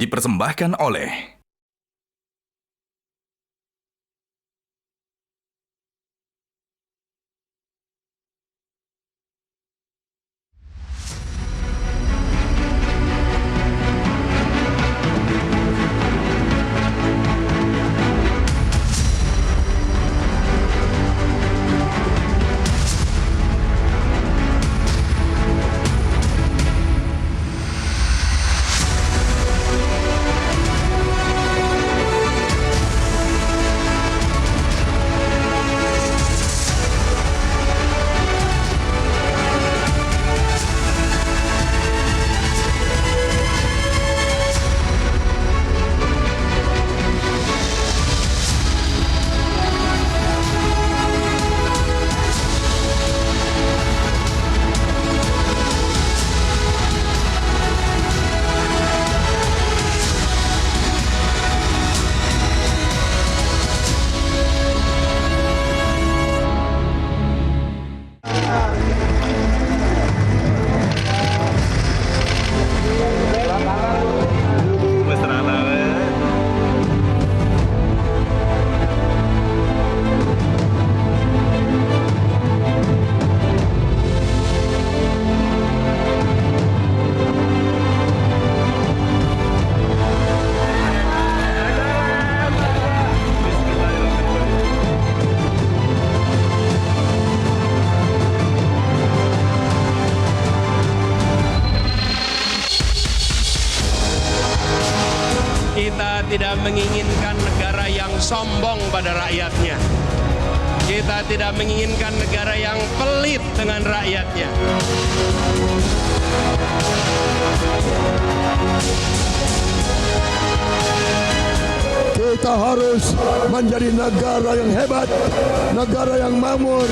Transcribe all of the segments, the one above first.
dipersembahkan oleh Kita tidak menginginkan negara yang sombong pada rakyatnya. Kita tidak menginginkan negara yang pelit dengan rakyatnya. Kita harus menjadi negara yang hebat, negara yang makmur.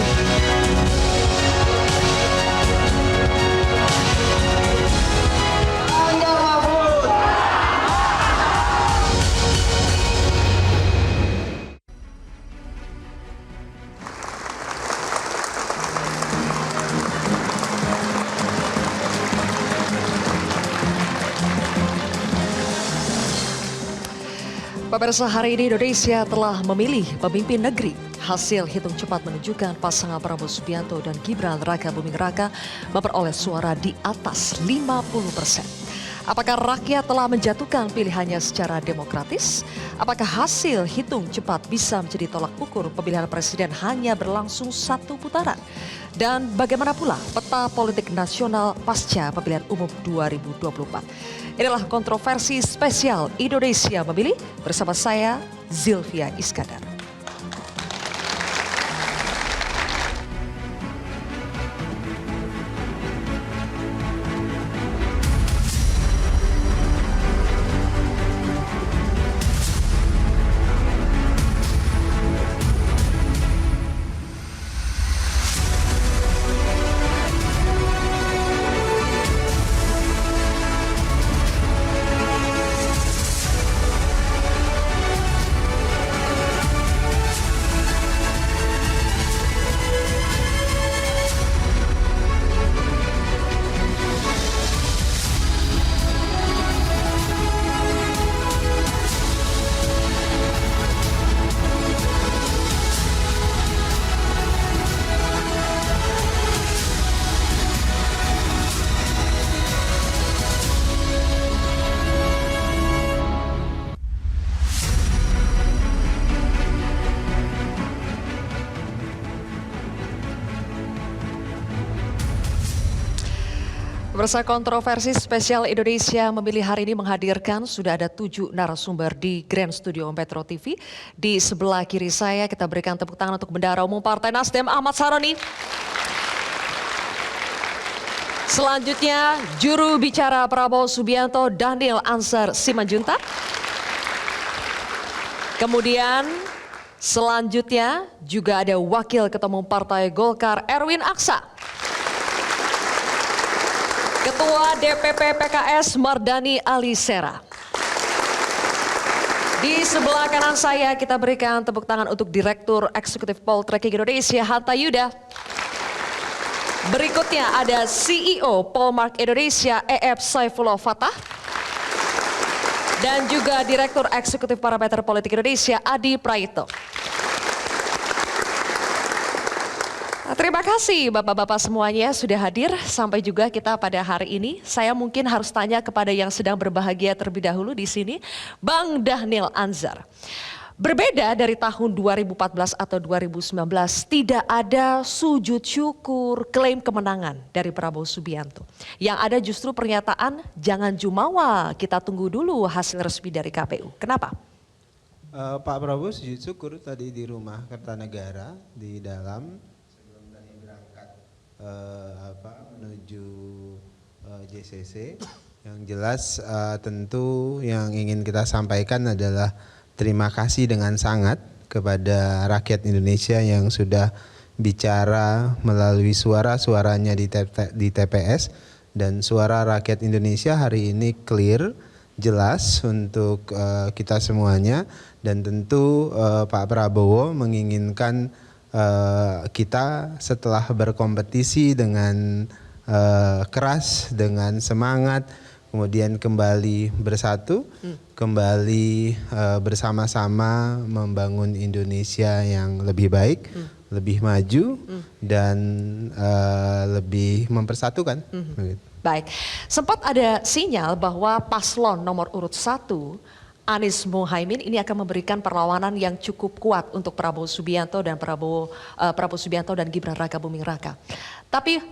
Pemirsa, hari ini Indonesia telah memilih pemimpin negeri. Hasil hitung cepat menunjukkan pasangan Prabowo Subianto dan Gibran Raka Buming Raka memperoleh suara di atas 50%. Apakah rakyat telah menjatuhkan pilihannya secara demokratis? Apakah hasil hitung cepat bisa menjadi tolak ukur pemilihan presiden hanya berlangsung satu putaran? Dan bagaimana pula peta politik nasional pasca pemilihan umum 2024? Inilah kontroversi spesial Indonesia Memilih bersama saya, Zilvia Iskandar. Pemirsa, kontroversi spesial Indonesia Memilih hari ini menghadirkan sudah ada 7 narasumber di Grand Studio Metro TV. Di sebelah kiri saya kita berikan tepuk tangan untuk Bendahara Umum Partai Nasdem Ahmad Saroni. Selanjutnya juru bicara Prabowo Subianto Daniel Ansar Simanjuntak. Kemudian selanjutnya juga ada Wakil Ketua Umum Partai Golkar Erwin Aksa. Ketua DPP PKS Mardani Alisera. Di sebelah kanan saya kita berikan tepuk tangan untuk Direktur Eksekutif Poltreking Indonesia Hanta Yuda. Berikutnya ada CEO Polmark Indonesia EF Saifullah Fatah. Dan juga Direktur Eksekutif Parameter Politik Indonesia, Adi Praitno. Terima kasih Bapak-Bapak semuanya sudah hadir. Sampai juga kita pada hari ini. Saya mungkin harus tanya kepada yang sedang berbahagia terlebih dahulu di sini, Bang Dhanil Anzar. Berbeda dari tahun 2014 atau 2019, tidak ada sujud syukur, klaim kemenangan dari Prabowo Subianto. Yang ada justru pernyataan, jangan jumawa, kita tunggu dulu hasil resmi dari KPU. Kenapa? Pak Prabowo sujud syukur tadi di rumah Kertanegara di dalam sebelum tadi berangkat menuju JCC. Yang jelas tentu yang ingin kita sampaikan adalah terima kasih dengan sangat kepada rakyat Indonesia yang sudah bicara melalui suara-suaranya di TPS, dan suara rakyat Indonesia hari ini clear, jelas untuk kita semuanya, dan tentu Pak Prabowo menginginkan kita setelah berkompetisi dengan keras, dengan semangat, kemudian kembali bersatu, kembali bersama-sama membangun Indonesia yang lebih baik, lebih maju, dan lebih mempersatukan. Baik, sempat ada sinyal bahwa paslon nomor urut 1, Anies Mohaimin, ini akan memberikan perlawanan yang cukup kuat untuk Prabowo Subianto dan Prabowo Subianto dan Gibran Raka Buming Raka. Tapi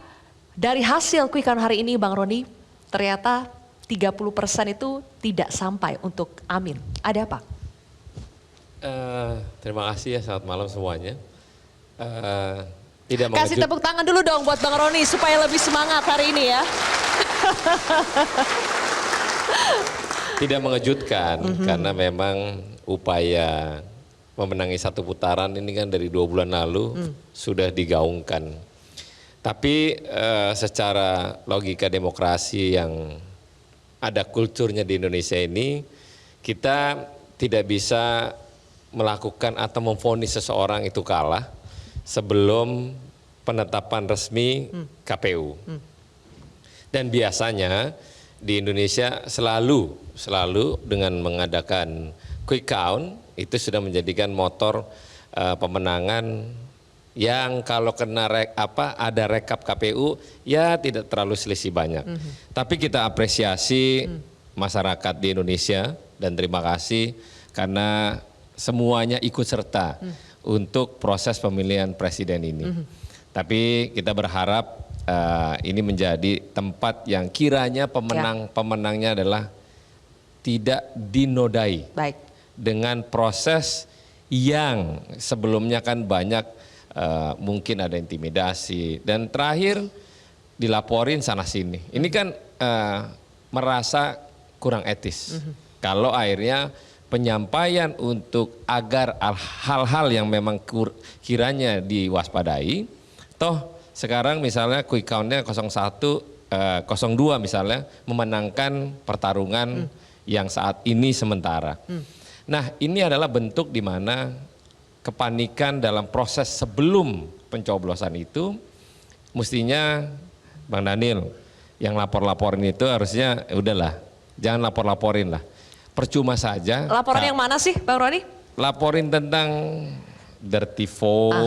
dari hasil quick count hari ini, Bang Roni, ternyata 30% itu tidak sampai untuk Amin. Ada apa? Terima kasih ya, selamat malam semuanya. Tidak Kasih tepuk tangan dulu dong buat Bang Roni supaya lebih semangat hari ini ya. Tidak mengejutkan karena memang upaya memenangi satu putaran ini kan dari 2 bulan lalu sudah digaungkan. Tapi secara logika demokrasi yang ada kulturnya di Indonesia ini, kita tidak bisa melakukan atau memvonis seseorang itu kalah sebelum penetapan resmi KPU. Dan biasanya di Indonesia selalu dengan mengadakan quick count itu sudah menjadikan motor pemenangan yang kalau kena ada rekap KPU ya tidak terlalu selisih banyak. Tapi kita apresiasi masyarakat di Indonesia dan terima kasih karena semuanya ikut serta untuk proses pemilihan presiden ini. Tapi kita berharap ini menjadi tempat yang kiranya pemenangnya adalah tidak dinodai. Baik. Dengan proses yang sebelumnya kan banyak mungkin ada intimidasi dan terakhir dilaporin sana sini. Ini kan merasa kurang etis. Kalau akhirnya penyampaian untuk agar hal-hal yang memang kiranya diwaspadai, toh sekarang misalnya quick count-nya 02 misalnya memenangkan pertarungan yang saat ini sementara. Nah ini adalah bentuk di mana kepanikan dalam proses sebelum pencoblosan itu mestinya Bang Dhanil yang lapor-laporin itu harusnya udahlah jangan lapor-laporin lah, percuma saja. Laporan yang mana sih Bang Roni? Laporin tentang dirty vote,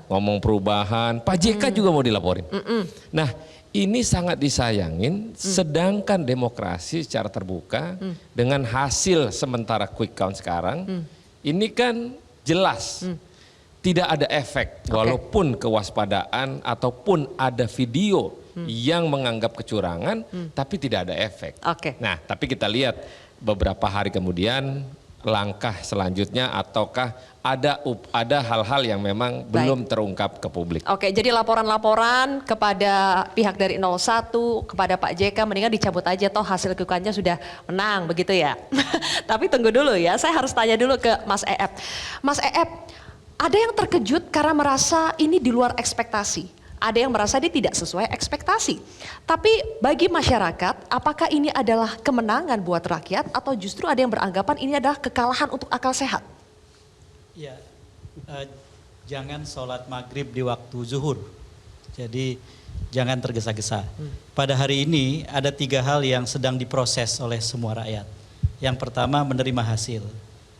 ngomong perubahan, Pak JK juga mau dilaporin. Nah ini sangat disayangin, sedangkan demokrasi secara terbuka dengan hasil sementara quick count sekarang ini kan jelas tidak ada efek walaupun kewaspadaan ataupun ada video yang menganggap kecurangan tapi tidak ada efek. Nah tapi kita lihat beberapa hari kemudian langkah selanjutnya ataukah ada hal-hal yang memang belum terungkap ke publik. Jadi laporan-laporan kepada pihak dari 01 kepada Pak JK mendingan dicabut aja toh hasil quick-count-nya sudah menang begitu ya. Tapi tunggu dulu ya, saya harus tanya dulu ke Mas Eep. Mas Eep, ada yang terkejut karena merasa ini di luar ekspektasi. Ada yang merasa dia tidak sesuai ekspektasi. Tapi bagi masyarakat, apakah ini adalah kemenangan buat rakyat atau justru ada yang beranggapan ini adalah kekalahan untuk akal sehat? Ya, jangan sholat maghrib di waktu zuhur. Jadi jangan tergesa-gesa. Pada hari ini ada 3 hal yang sedang diproses oleh semua rakyat. Yang pertama menerima hasil,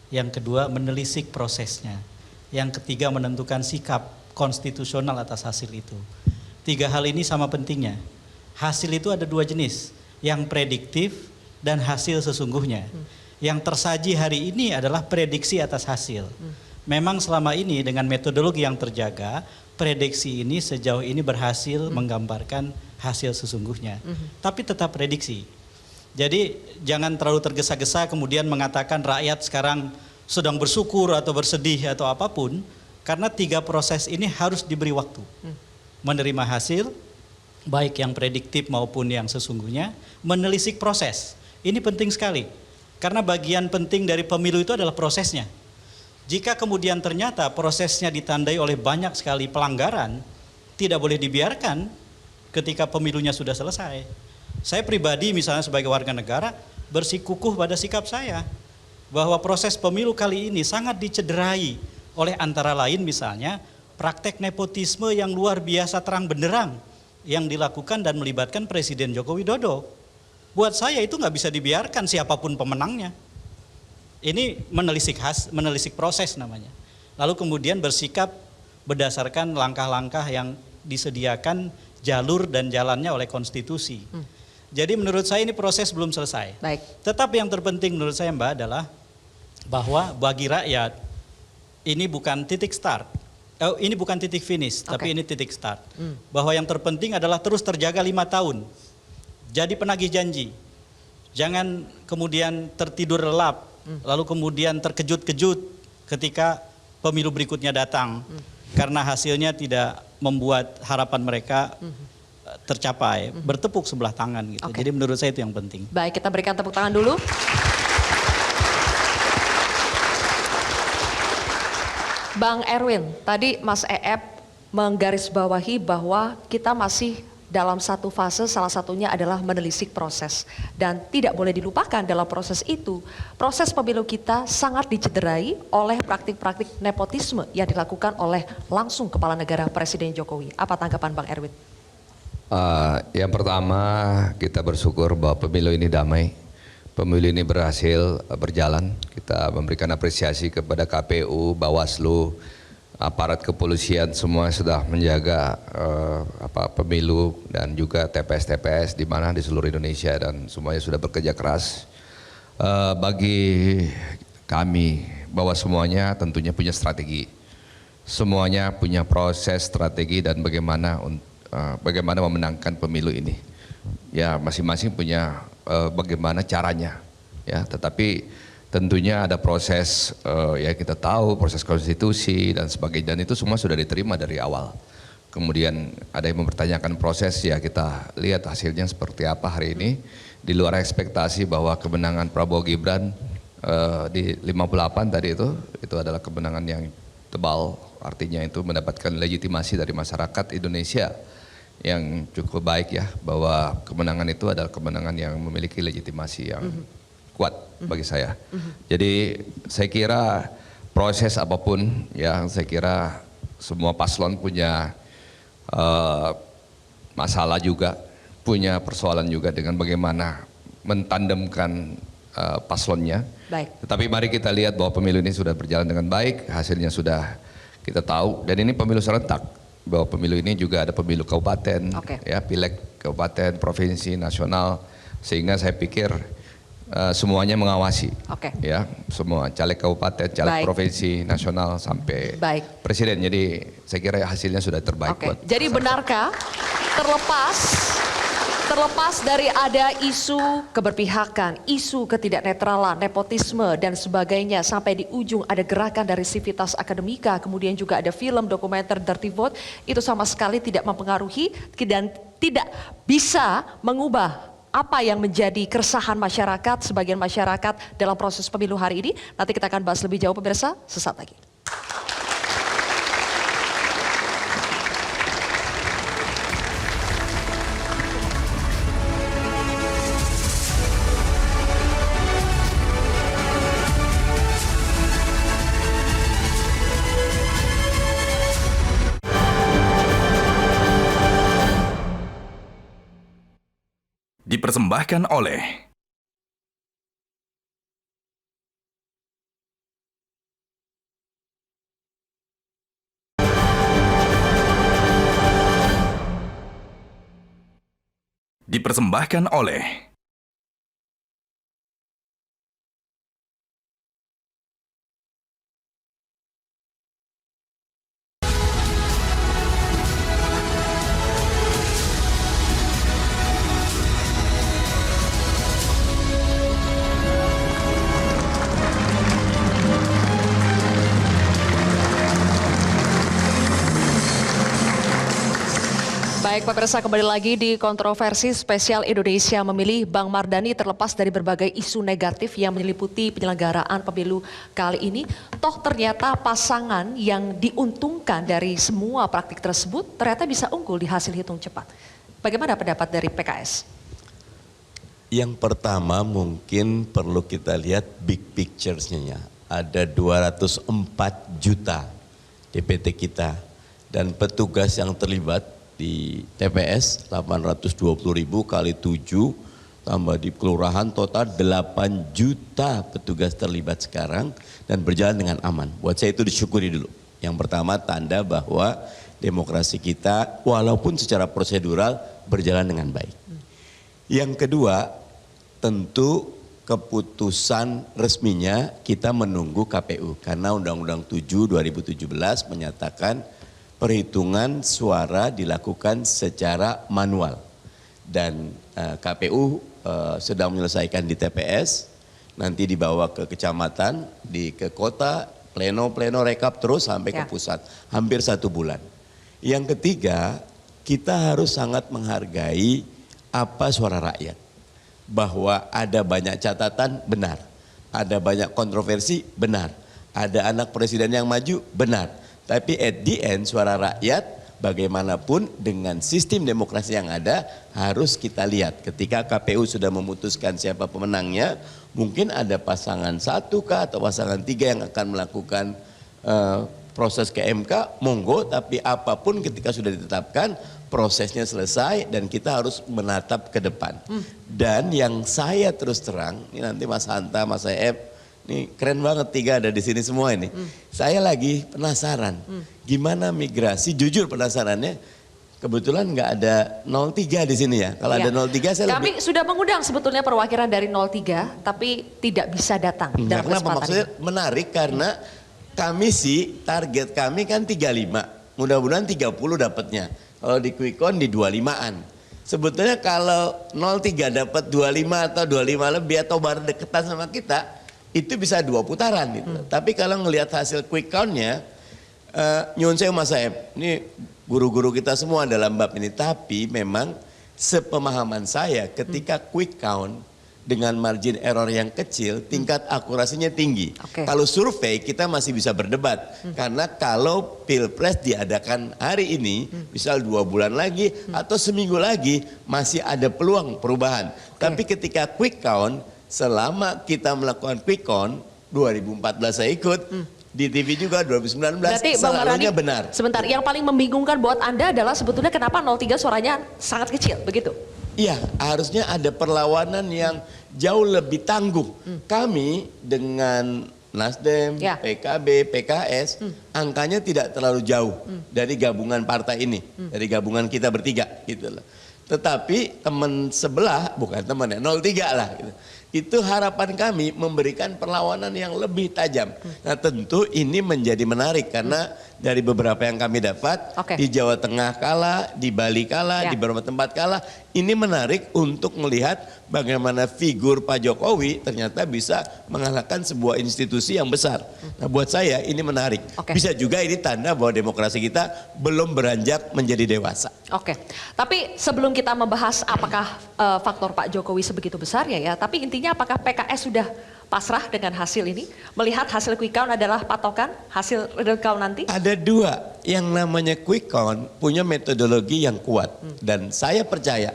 yang kedua menelisik prosesnya, yang ketiga menentukan sikap konstitusional atas hasil itu. 3 hal ini sama pentingnya. Hasil itu ada 2 jenis, yang prediktif dan hasil sesungguhnya. Yang tersaji hari ini adalah prediksi atas hasil. Memang selama ini dengan metodologi yang terjaga, prediksi ini sejauh ini berhasil menggambarkan hasil sesungguhnya. Tapi tetap prediksi. Jadi jangan terlalu tergesa-gesa kemudian mengatakan rakyat sekarang sedang bersyukur atau bersedih atau apapun, karena 3 proses ini harus diberi waktu. Menerima hasil, baik yang prediktif maupun yang sesungguhnya, menelisik proses. Ini penting sekali, karena bagian penting dari pemilu itu adalah prosesnya. Jika kemudian ternyata prosesnya ditandai oleh banyak sekali pelanggaran, tidak boleh dibiarkan ketika pemilunya sudah selesai. Saya pribadi misalnya sebagai warga negara bersikukuh pada sikap saya bahwa proses pemilu kali ini sangat dicederai oleh antara lain misalnya praktek nepotisme yang luar biasa terang benderang yang dilakukan dan melibatkan Presiden Joko Widodo. Buat saya itu nggak bisa dibiarkan siapapun pemenangnya. Ini menelisik proses namanya. Lalu kemudian bersikap berdasarkan langkah-langkah yang disediakan jalur dan jalannya oleh konstitusi. Jadi menurut saya ini proses belum selesai. Baik. Tetapi yang terpenting menurut saya Mbak adalah bahwa bagi rakyat ini bukan titik start, ini bukan titik finish, tapi ini titik start. Bahwa yang terpenting adalah terus terjaga 5 tahun. Jadi penagih janji. Jangan kemudian tertidur lelap, lalu kemudian terkejut-kejut ketika pemilu berikutnya datang. Karena hasilnya tidak membuat harapan mereka tercapai, bertepuk sebelah tangan gitu. Jadi menurut saya itu yang penting. Baik, kita berikan tepuk tangan dulu. Bang Erwin, tadi Mas Eep menggarisbawahi bahwa kita masih dalam satu fase, salah satunya adalah menelisik proses. Dan tidak boleh dilupakan dalam proses itu, proses pemilu kita sangat dicederai oleh praktik-praktik nepotisme yang dilakukan oleh langsung Kepala Negara Presiden Jokowi. Apa tanggapan Bang Erwin? Yang pertama kita bersyukur bahwa pemilu ini damai, pemilu ini berhasil berjalan. Kita memberikan apresiasi kepada KPU, Bawaslu, aparat kepolisian semua sudah menjaga pemilu dan juga TPS-TPS di mana di seluruh Indonesia dan semuanya sudah bekerja keras. Bagi kami bahwa semuanya tentunya punya strategi, semuanya punya proses strategi dan bagaimana memenangkan pemilu ini. Ya masing-masing punya bagaimana caranya. Ya, tetapi tentunya ada proses ya kita tahu proses konstitusi dan sebagainya, dan itu semua sudah diterima dari awal. Kemudian ada yang mempertanyakan proses, ya kita lihat hasilnya seperti apa hari ini. Di luar ekspektasi bahwa kemenangan Prabowo Gibran di 58 tadi itu adalah kemenangan yang tebal, artinya itu mendapatkan legitimasi dari masyarakat Indonesia yang cukup baik ya, bahwa kemenangan itu adalah kemenangan yang memiliki legitimasi yang kuat bagi saya. Jadi saya kira proses apapun ya, saya kira semua paslon punya masalah juga, punya persoalan juga dengan bagaimana mentandemkan paslonnya. Baik. Tetapi mari kita lihat bahwa pemilu ini sudah berjalan dengan baik, hasilnya sudah kita tahu, dan ini pemilu serentak. Bahwa pemilu ini juga ada pemilu kabupaten, ya pileg kabupaten, provinsi, nasional, sehingga saya pikir semuanya mengawasi, ya semua caleg kabupaten, caleg provinsi, nasional sampai presiden. Jadi saya kira hasilnya sudah terbaik. Buat jadi benarkah terlepas dari ada isu keberpihakan, isu ketidaknetralan, nepotisme dan sebagainya, sampai di ujung ada gerakan dari Civitas Akademika, kemudian juga ada film dokumenter Dirty Vote, itu sama sekali tidak mempengaruhi dan tidak bisa mengubah apa yang menjadi keresahan masyarakat, sebagian masyarakat dalam proses pemilu hari ini. Nanti kita akan bahas lebih jauh pemirsa, sesaat lagi. Dipersembahkan oleh dipersembahkan oleh Baik pemirsa, kembali lagi di kontroversi spesial Indonesia Memilih. Bang Mardhani, terlepas dari berbagai isu negatif yang menyeliputi penyelenggaraan pemilu kali ini, toh ternyata pasangan yang diuntungkan dari semua praktik tersebut ternyata bisa unggul di hasil hitung cepat. Bagaimana pendapat dari PKS? Yang pertama mungkin perlu kita lihat big picture-nya. Ada 204 juta DPT kita dan petugas yang terlibat di TPS 820.000 kali 7 tambah di kelurahan total 8 juta petugas terlibat sekarang dan berjalan dengan aman. Buat saya itu disyukuri dulu. Yang pertama tanda bahwa demokrasi kita walaupun secara prosedural berjalan dengan baik. Yang kedua tentu keputusan resminya kita menunggu KPU karena Undang-Undang 7 2017 menyatakan perhitungan suara dilakukan secara manual dan KPU sedang menyelesaikan di TPS, nanti dibawa ke kecamatan, ke kota, pleno rekap terus sampai ke pusat, hampir 1 bulan. Yang ketiga, kita harus sangat menghargai apa suara rakyat, bahwa ada banyak catatan benar, ada banyak kontroversi benar, ada anak presiden yang maju benar. Tapi at the end suara rakyat bagaimanapun dengan sistem demokrasi yang ada harus kita lihat. Ketika KPU sudah memutuskan siapa pemenangnya, mungkin ada pasangan 1 kah atau pasangan 3 yang akan melakukan proses ke MK, monggo. Tapi apapun ketika sudah ditetapkan prosesnya selesai dan kita harus menatap ke depan. Dan yang saya terus terang, ini nanti Mas Hanta, Mas Saeb, ini keren banget 3 ada di sini semua ini. Saya lagi penasaran, gimana migrasi, jujur penasarannya, kebetulan nggak ada 03 di sini ya. Kalau ada 03 saya Kami sudah mengundang sebetulnya perwakilan dari 03, tapi tidak bisa datang. Dalam kenapa? Maksudnya menarik karena kami sih, target kami kan 35, mudah-mudahan 30 dapatnya. Kalau di quick count di 25-an. Sebetulnya kalau 03 dapat 25 atau 25 lebih atau baru deketan sama kita, itu bisa 2 putaran gitu. Tapi kalau ngelihat hasil quick count-nya, nyuwun sewu Mas Saeb, ini guru-guru kita semua dalam bab ini. Tapi memang sepemahaman saya ketika quick count dengan margin error yang kecil, tingkat akurasinya tinggi. Kalau survei kita masih bisa berdebat. Karena kalau Pilpres diadakan hari ini, misal 2 bulan lagi atau seminggu lagi, masih ada peluang perubahan. Tapi ketika quick count, selama kita melakukan quick count, 2014 saya ikut, di TV juga 2019, berarti selalunya benar. Sebentar, yang paling membingungkan buat Anda adalah sebetulnya kenapa 03 suaranya sangat kecil, begitu? Iya, harusnya ada perlawanan yang jauh lebih tangguh. Kami dengan Nasdem, PKB, PKS, angkanya tidak terlalu jauh dari gabungan partai ini, dari gabungan kita bertiga gitu loh. Tetapi teman sebelah, bukan teman ya, 03 lah gitu. Itu harapan kami memberikan perlawanan yang lebih tajam. Nah tentu ini menjadi menarik karena dari beberapa yang kami dapat, di Jawa Tengah kalah, di Bali kalah, di beberapa tempat kalah. Ini menarik untuk melihat bagaimana figur Pak Jokowi ternyata bisa mengalahkan sebuah institusi yang besar. Nah buat saya ini menarik. Bisa juga ini tanda bahwa demokrasi kita belum beranjak menjadi dewasa. Tapi sebelum kita membahas apakah faktor Pak Jokowi sebegitu besar ya, tapi intinya apakah PKS sudah pasrah dengan hasil ini? Melihat hasil quick count adalah patokan hasil real count nanti? Ada 2, yang namanya quick count punya metodologi yang kuat dan saya percaya.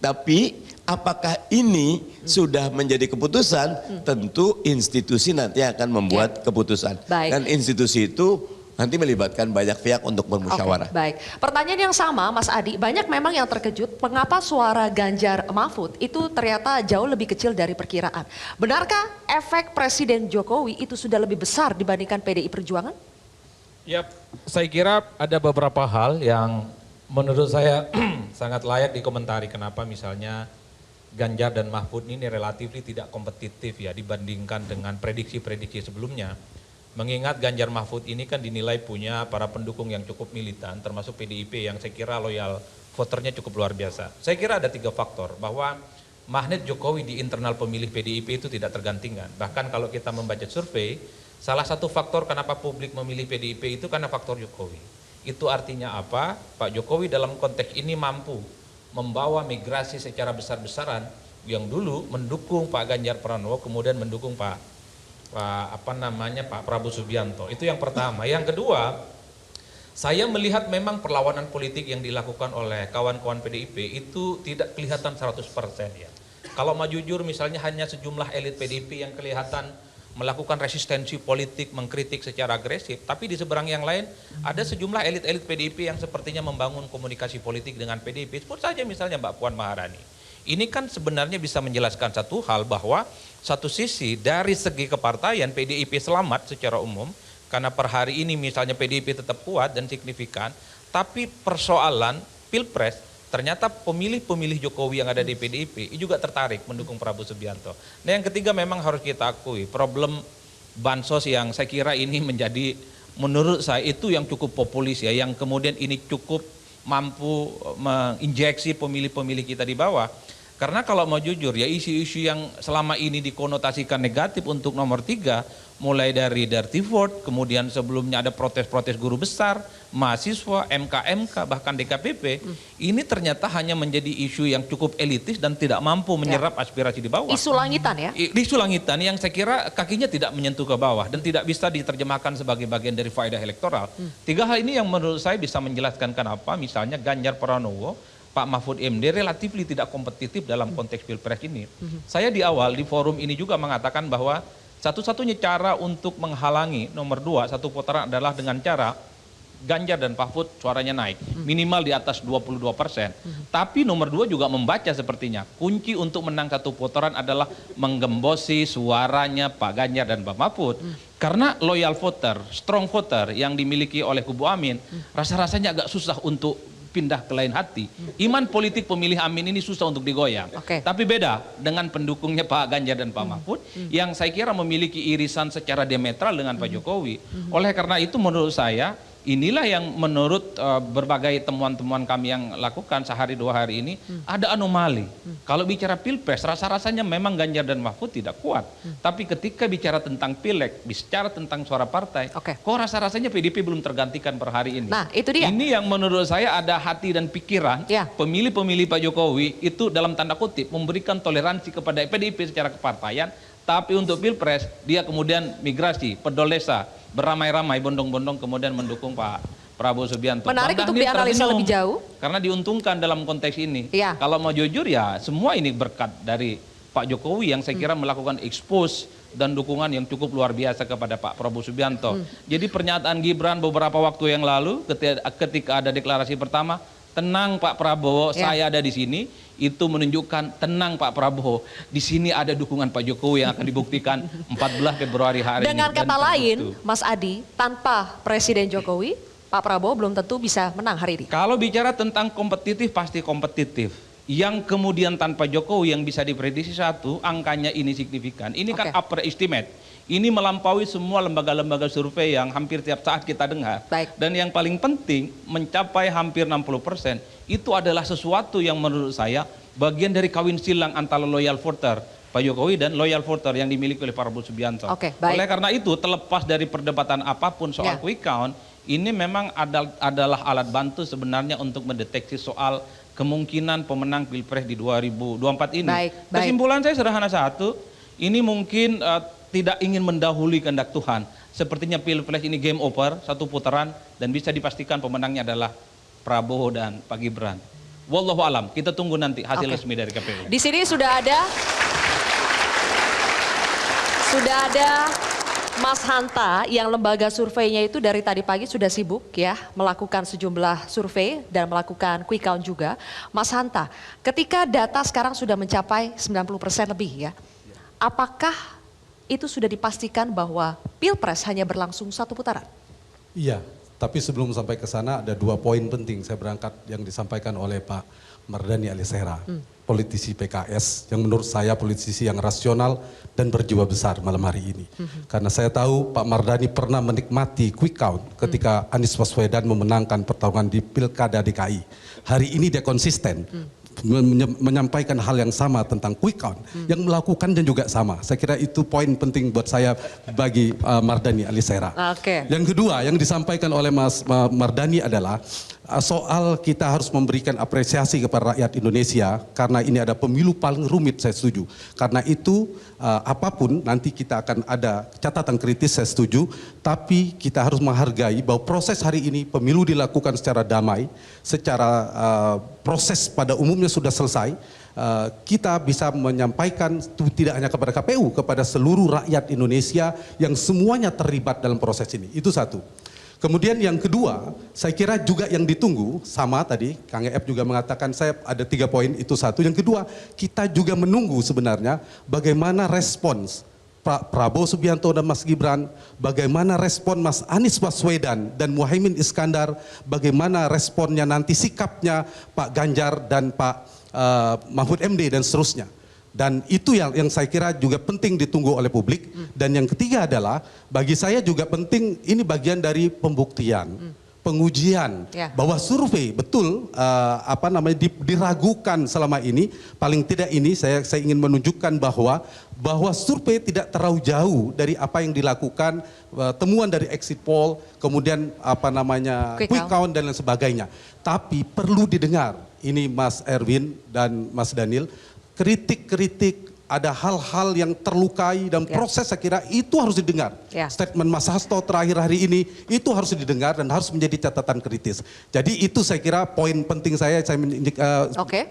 Tapi apakah ini sudah menjadi keputusan? Tentu institusi nanti akan membuat keputusan. Dan institusi itu nanti melibatkan banyak pihak untuk bermusyawarah. Baik, pertanyaan yang sama Mas Adi, banyak memang yang terkejut mengapa suara Ganjar Mahfud itu ternyata jauh lebih kecil dari perkiraan. Benarkah efek Presiden Jokowi itu sudah lebih besar dibandingkan PDI Perjuangan? Ya, saya kira ada beberapa hal yang Menurut saya sangat layak dikomentari kenapa misalnya Ganjar dan Mahfud ini relatif tidak kompetitif ya dibandingkan dengan prediksi-prediksi sebelumnya. Mengingat Ganjar Mahfud ini kan dinilai punya para pendukung yang cukup militan, termasuk PDIP yang saya kira loyal voternya cukup luar biasa. Saya kira ada 3 faktor bahwa magnet Jokowi di internal pemilih PDIP itu tidak tergantikan. Bahkan kalau kita membaca survei, salah satu faktor kenapa publik memilih PDIP itu karena faktor Jokowi. Itu artinya apa? Pak Jokowi dalam konteks ini mampu membawa migrasi secara besar-besaran yang dulu mendukung Pak Ganjar Pranowo, kemudian mendukung Pak Prabowo Subianto. Itu yang pertama. Yang kedua, saya melihat memang perlawanan politik yang dilakukan oleh kawan-kawan PDIP itu tidak kelihatan 100% ya. Kalau mau jujur misalnya hanya sejumlah elit PDIP yang kelihatan melakukan resistensi politik, mengkritik secara agresif, tapi di seberang yang lain ada sejumlah elit-elit PDIP yang sepertinya membangun komunikasi politik dengan PDIP. Sebut saja misalnya Mbak Puan Maharani. Ini kan sebenarnya bisa menjelaskan satu hal bahwa satu sisi dari segi kepartaian PDIP selamat secara umum, karena per hari ini misalnya PDIP tetap kuat dan signifikan, tapi persoalan Pilpres ternyata pemilih-pemilih Jokowi yang ada di PDIP juga tertarik mendukung Prabowo Subianto. Nah yang ketiga memang harus kita akui problem bansos yang saya kira ini menjadi menurut saya itu yang cukup populis ya, yang kemudian ini cukup mampu menginjeksi pemilih-pemilih kita di bawah. Karena kalau mau jujur ya isu-isu yang selama ini dikonotasikan negatif untuk nomor 3, mulai dari dirty vote, kemudian sebelumnya ada protes-protes guru besar, mahasiswa, MK, bahkan DKPP, ini ternyata hanya menjadi isu yang cukup elitis dan tidak mampu menyerap aspirasi di bawah. Isu langitan ya? Isu langitan yang saya kira kakinya tidak menyentuh ke bawah dan tidak bisa diterjemahkan sebagai bagian dari faedah elektoral. 3 hal ini yang menurut saya bisa menjelaskan kenapa misalnya Ganjar Pranowo, Pak Mahfud MD relatif tidak kompetitif dalam konteks Pilpres ini. Saya di awal di forum ini juga mengatakan bahwa satu-satunya cara untuk menghalangi nomor 2 satu putaran adalah dengan cara Ganjar dan Mahfud suaranya naik minimal di atas 22%. Tapi nomor 2 juga membaca sepertinya kunci untuk menang satu putaran adalah menggembosi suaranya Pak Ganjar dan Pak Mahfud. Karena loyal voter, strong voter yang dimiliki oleh kubu Amin rasa-rasanya agak susah untuk pindah ke lain hati. Iman politik pemilih Amin ini susah untuk digoyang. Tapi beda dengan pendukungnya Pak Ganjar dan Pak Mahfud yang saya kira memiliki irisan secara diametral dengan Pak Jokowi. Oleh karena itu menurut saya inilah yang menurut berbagai temuan-temuan kami yang lakukan sehari 2 hari ini ada anomali. Kalau bicara Pilpres rasa-rasanya memang Ganjar dan Mahfud tidak kuat. Tapi ketika bicara tentang Pileg, bicara tentang suara partai, kok rasa-rasanya PDIP belum tergantikan per hari ini. Nah itu dia. Ini yang menurut saya ada hati dan pikiran pemilih-pemilih Pak Jokowi itu dalam tanda kutip memberikan toleransi kepada PDIP secara kepartaian. Tapi untuk Pilpres dia kemudian migrasi, pedolesa, beramai-ramai, bondong-bondong kemudian mendukung Pak Prabowo Subianto. Menarik untuk dianalisa lebih jauh. Karena diuntungkan dalam konteks ini. Kalau mau jujur ya semua ini berkat dari Pak Jokowi yang saya kira melakukan expose dan dukungan yang cukup luar biasa kepada Pak Prabowo Subianto. Jadi pernyataan Gibran beberapa waktu yang lalu ketika ada deklarasi pertama, tenang Pak Prabowo, saya ada di sini. Itu menunjukkan tenang Pak Prabowo. Di sini ada dukungan Pak Jokowi yang akan dibuktikan 14 Februari hari ini. Dengan kata lain, Mas Adi, tanpa Presiden Jokowi, Pak Prabowo belum tentu bisa menang hari ini. Kalau bicara tentang kompetitif, pasti kompetitif. Yang kemudian tanpa Jokowi yang bisa diprediksi satu, angkanya ini signifikan. Ini kan upper estimate. Ini melampaui semua lembaga-lembaga survei yang hampir tiap saat kita dengar. Dan yang paling penting, mencapai hampir 60%, itu adalah sesuatu yang menurut saya bagian dari kawin silang antara loyal voter Pak Jokowi dan loyal voter yang dimiliki oleh Prabowo Subianto. Oleh karena itu, terlepas dari perdebatan apapun soal quick count, ini memang adalah alat bantu sebenarnya untuk mendeteksi soal kemungkinan pemenang Pilpres di 2024 ini. Kesimpulan saya sederhana satu, ini mungkin tidak ingin mendahului kehendak Tuhan. Sepertinya Pilpres ini game over, satu putaran, dan bisa dipastikan pemenangnya adalah Prabowo dan Pak Gibran. Wallahu alam, kita tunggu nanti hasil resmi dari KPU. Di sini sudah ada Mas Hanta yang lembaga surveinya itu dari tadi pagi sudah sibuk ya melakukan sejumlah survei dan melakukan quick count juga. Mas Hanta, ketika data sekarang sudah mencapai 90% lebih ya, apakah itu sudah dipastikan bahwa Pilpres hanya berlangsung satu putaran? Iya, Tapi sebelum sampai ke sana ada 2 poin penting saya berangkat yang disampaikan oleh Pak Mardhani Alisera, politisi PKS yang menurut saya politisi yang rasional dan berjiwa besar malam hari ini. Karena saya tahu Pak Mardhani pernah menikmati quick count ketika Anies Baswedan memenangkan pertarungan di Pilkada DKI. Hari ini dia konsisten menyampaikan hal yang sama tentang quick count, yang melakukan dan juga sama. Saya kira itu poin penting buat saya bagi Mardhani Alisera. Yang kedua yang disampaikan oleh Mas Mardhani adalah soal kita harus memberikan apresiasi kepada rakyat Indonesia karena ini ada pemilu paling rumit, saya setuju. Karena itu apapun nanti kita akan ada catatan kritis, saya setuju. Tapi kita harus menghargai bahwa proses hari ini pemilu dilakukan secara damai, secara proses pada umumnya sudah selesai. Kita bisa menyampaikan tidak hanya kepada KPU, kepada seluruh rakyat Indonesia yang semuanya terlibat dalam proses ini. Itu satu. Kemudian yang kedua, saya kira juga yang ditunggu, sama tadi Kang Ep juga mengatakan saya ada 3 poin, itu satu. Yang kedua, kita juga menunggu sebenarnya bagaimana respons Pak Prabowo Subianto dan Mas Gibran, bagaimana respon Mas Anies Baswedan dan Muhaimin Iskandar, bagaimana responnya nanti sikapnya Pak Ganjar dan Pak Mahfud MD dan seterusnya. Dan itu yang saya kira juga penting ditunggu oleh publik. Dan yang ketiga adalah bagi saya juga penting, ini bagian dari pembuktian, pengujian bahwa survei betul diragukan selama ini. Paling tidak ini saya ingin menunjukkan bahwa survei tidak terlalu jauh dari apa yang dilakukan, temuan dari exit poll, kemudian quick count dan lain sebagainya. Tapi perlu didengar, ini Mas Erwin dan Mas Daniel, kritik-kritik, ada hal-hal yang terlukai dan proses saya kira itu harus didengar. Statement Mas Hasto terakhir hari ini itu harus didengar dan harus menjadi catatan kritis. Jadi itu saya kira poin penting saya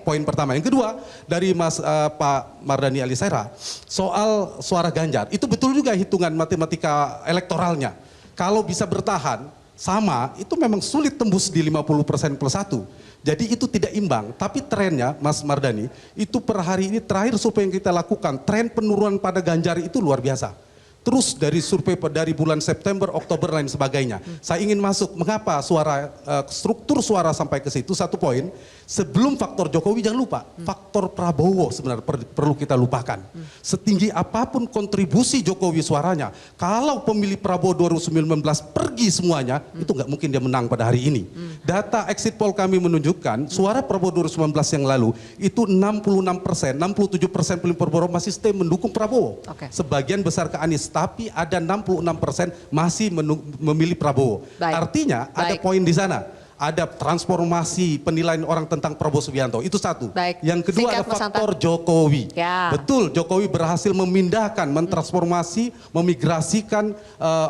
poin pertama. Yang kedua dari Pak Mardhani Alisera soal suara Ganjar, itu betul juga hitungan matematika elektoralnya. Kalau bisa bertahan sama, itu memang sulit tembus di 50% plus 1. Jadi itu tidak imbang, tapi trennya Mas Mardhani, itu per hari ini terakhir survei yang kita lakukan, tren penurunan pada Ganjar itu luar biasa. Terus dari survei dari bulan September, Oktober, lain sebagainya. Saya ingin masuk, mengapa struktur suara sampai ke situ, satu poin. Sebelum faktor Jokowi jangan lupa, faktor Prabowo sebenarnya perlu kita lupakan. Setinggi apapun kontribusi Jokowi suaranya, kalau pemilih Prabowo 2019 pergi semuanya, itu nggak mungkin dia menang pada hari ini. Data exit poll kami menunjukkan, suara Prabowo 2019 yang lalu, itu 66%, 67% pemilih Prabowo masih stay mendukung Prabowo. Sebagian besar ke Anies, tapi ada 66% masih memilih Prabowo. Artinya ada poin di sana. Ada transformasi penilaian orang tentang Prabowo Subianto, itu satu. Yang kedua ada faktor Jokowi. Betul, Jokowi berhasil memindahkan, mentransformasi, memigrasikan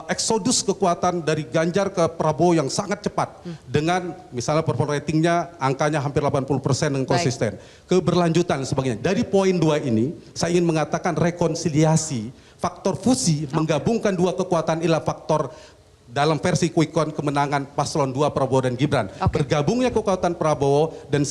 eksodus kekuatan dari Ganjar ke Prabowo yang sangat cepat. Dengan misalnya approval ratingnya angkanya hampir 80% yang konsisten. Keberlanjutan dan sebagainya. Dari poin 2 ini, saya ingin mengatakan rekonsiliasi, faktor fusi, menggabungkan dua kekuatan inilah faktor dalam versi quick count kemenangan paslon 2 Prabowo dan Gibran. Bergabungnya kekuatan Prabowo dan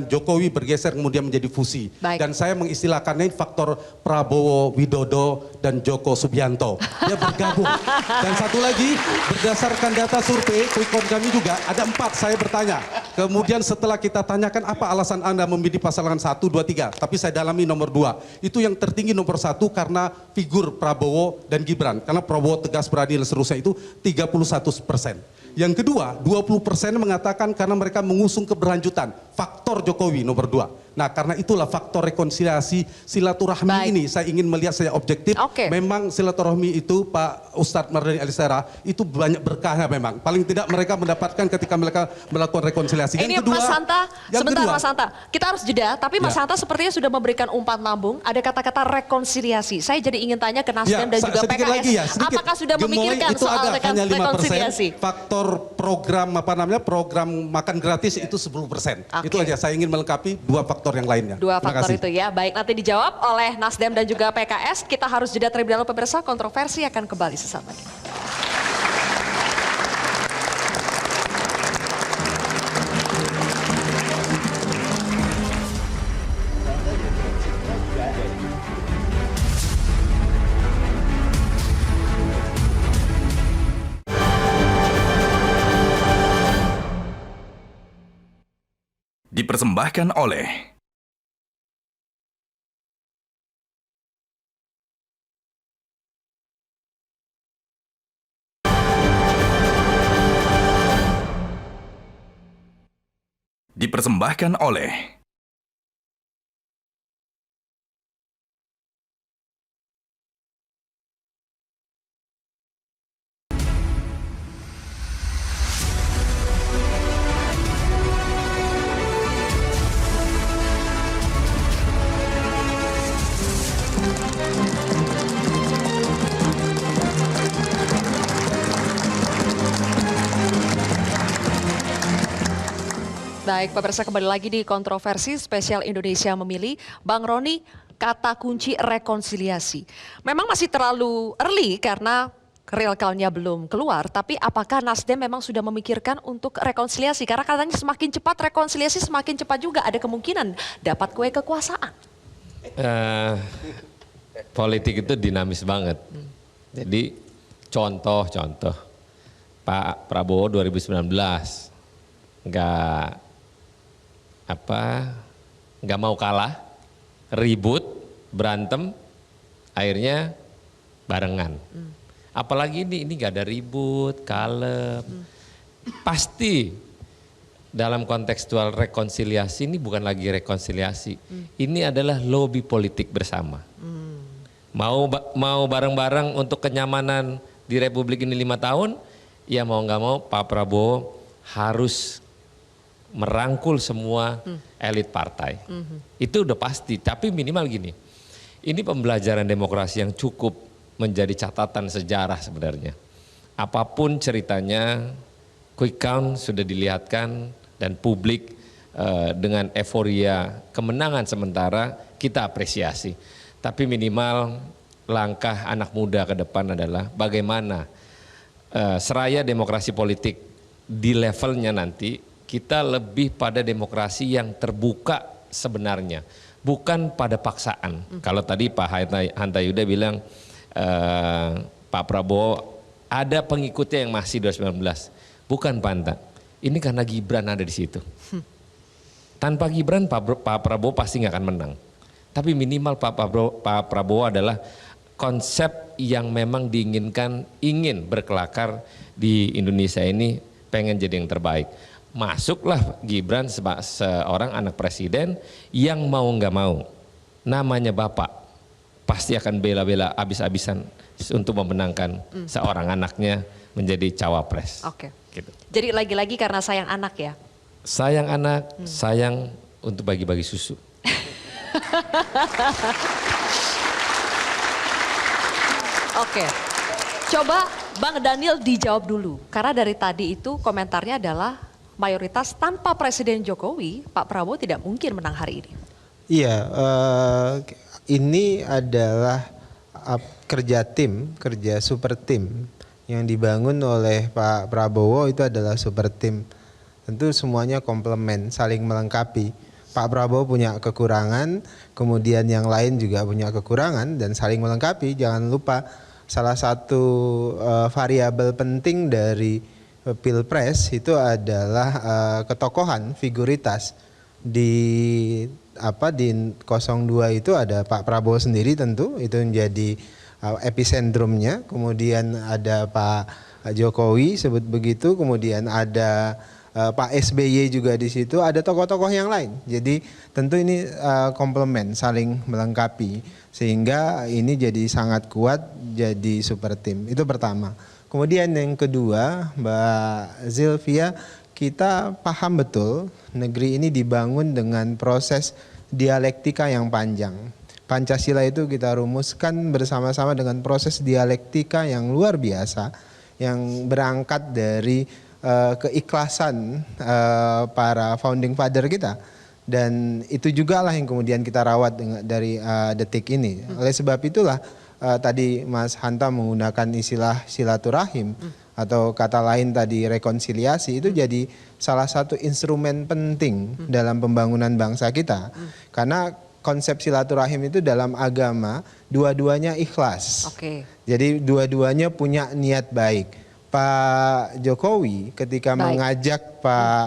Jokowi bergeser kemudian menjadi fusi. Dan saya mengistilahkannya faktor Prabowo, Widodo, dan Joko Subianto. Dia bergabung. Dan satu lagi, berdasarkan data survei quick count kami juga ada 4, saya bertanya. Kemudian setelah kita tanyakan apa alasan Anda memilih pasangan 1, 2, 3. Tapi saya dalami nomor 2. Itu yang tertinggi nomor 1 karena figur Prabowo dan Gibran. Karena Prabowo tegas, berani dan seterusnya itu 31%. Yang kedua, 20% mengatakan karena mereka mengusung keberlanjutan. Faktor Jokowi nomor 2. Nah karena itulah faktor rekonsiliasi silaturahmi ini saya ingin melihat saya objektif. Memang silaturahmi itu Pak Ustadz Mardhani Alisera itu banyak berkahnya memang. Paling tidak mereka mendapatkan ketika mereka melakukan rekonsiliasi. Ini kedua, Mas Hanta, sebentar Mas Hanta. Kita harus jeda, tapi Mas Hanta sepertinya sudah memberikan umpan lambung. Ada kata-kata rekonsiliasi. Saya jadi ingin tanya ke Nasdem dan juga PKS. Apakah sudah memikirkan soal rekonsiliasi? Faktor program program makan gratis itu 10%. Itu aja saya ingin melengkapi 2 faktor yang lainnya. 2 faktor itu ya. Baik, nanti dijawab oleh Nasdem dan juga PKS. Kita harus jeda terlebih dahulu pemirsa. Kontroversi akan kembali sesaat lagi. Dipersembahkan oleh Baik, pemirsa, kembali lagi di kontroversi spesial Indonesia Memilih. Bang Roni, kata kunci rekonsiliasi. Memang masih terlalu early karena real count-nya belum keluar, tapi apakah Nasdem memang sudah memikirkan untuk rekonsiliasi? Karena katanya semakin cepat rekonsiliasi, semakin cepat juga ada kemungkinan dapat kue kekuasaan. Politik itu dinamis banget. Jadi contoh Pak Prabowo 2019 nggak mau kalah, ribut, berantem, akhirnya barengan. Apalagi ini nggak ada ribut, kalem. Pasti dalam kontekstual rekonsiliasi ini bukan lagi rekonsiliasi, ini adalah lobby politik bersama. Mau bareng-bareng untuk kenyamanan di Republik ini 5 tahun, ya mau nggak mau Pak Prabowo harus merangkul semua elit partai. Itu udah pasti, tapi minimal gini, ini pembelajaran demokrasi yang cukup menjadi catatan sejarah sebenarnya. Apapun ceritanya, quick count sudah dilihatkan dan publik dengan euforia kemenangan sementara kita apresiasi. Tapi minimal langkah anak muda ke depan adalah bagaimana seraya demokrasi politik di levelnya nanti kita lebih pada demokrasi yang terbuka sebenarnya, bukan pada paksaan. Kalau tadi Pak Hanta Yuda bilang Pak Prabowo ada pengikutnya yang masih 2019, bukan Pak Hanta. Ini karena Gibran ada di situ. Tanpa Gibran Pak Prabowo pasti nggak akan menang. Tapi minimal Pak Prabowo adalah konsep yang memang diinginkan, ingin berkelakar di Indonesia ini, pengen jadi yang terbaik. Masuklah Gibran seorang anak presiden yang mau nggak mau, namanya bapak, pasti akan bela-bela abis-abisan untuk memenangkan seorang anaknya menjadi cawapres. Oke. Gitu. Jadi lagi-lagi karena sayang anak ya? Sayang anak, sayang untuk bagi-bagi susu. Oke, coba Bang Daniel dijawab dulu, karena dari tadi itu komentarnya adalah mayoritas tanpa Presiden Jokowi, Pak Prabowo tidak mungkin menang hari ini. Iya, ini adalah kerja super tim yang dibangun oleh Pak Prabowo. Itu adalah super tim. Tentu semuanya komplement, saling melengkapi. Pak Prabowo punya kekurangan, kemudian yang lain juga punya kekurangan dan saling melengkapi. Jangan lupa salah satu variabel penting dari Pilpres itu adalah ketokohan, figuritas. Di 02 itu ada Pak Prabowo sendiri, tentu itu menjadi episentrumnya. Kemudian ada Pak Jokowi sebut begitu, kemudian ada Pak SBY juga di situ, ada tokoh-tokoh yang lain. Jadi tentu ini komplement, saling melengkapi, sehingga ini jadi sangat kuat, jadi super tim. Itu pertama. Kemudian yang kedua, Mbak Zilvia, kita paham betul negeri ini dibangun dengan proses dialektika yang panjang. Pancasila itu kita rumuskan bersama-sama dengan proses dialektika yang luar biasa, yang berangkat dari keikhlasan para founding father kita. Dan itu juga lah yang kemudian kita rawat dari detik ini. Oleh sebab itulah tadi Mas Hanta menggunakan istilah silaturahim atau kata lain tadi rekonsiliasi, itu jadi salah satu instrumen penting dalam pembangunan bangsa kita. Karena konsep silaturahim itu dalam agama dua-duanya ikhlas. Jadi dua-duanya punya niat baik. Pak Jokowi ketika mengajak Pak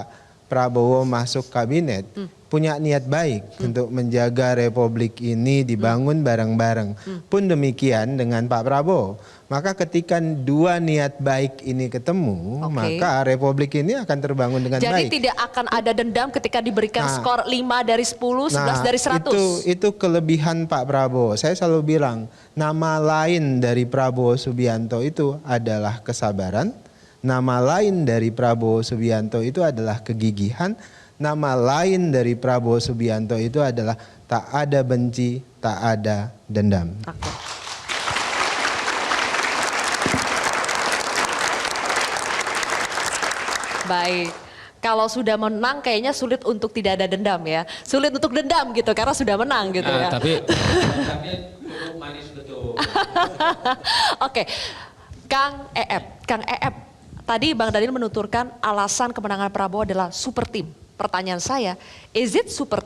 Prabowo masuk kabinet punya niat baik untuk menjaga republik ini dibangun bareng-bareng. Pun demikian dengan Pak Prabowo. Maka ketika dua niat baik ini ketemu, maka republik ini akan terbangun dengan baik. Jadi tidak akan ada dendam ketika diberikan skor 5 dari 10, 11 dari 100. Itu kelebihan Pak Prabowo. Saya selalu bilang, nama lain dari Prabowo Subianto itu adalah kesabaran. Nama lain dari Prabowo Subianto itu adalah kegigihan. Nama lain dari Prabowo Subianto itu adalah tak ada benci, tak ada dendam. Baik. Kalau sudah menang kayaknya sulit untuk tidak ada dendam ya. Sulit untuk dendam gitu karena sudah menang gitu ya. Tapi Oke. Kang Eep, tadi Bang Daniel menuturkan alasan kemenangan Prabowo adalah super team. Pertanyaan saya, is it super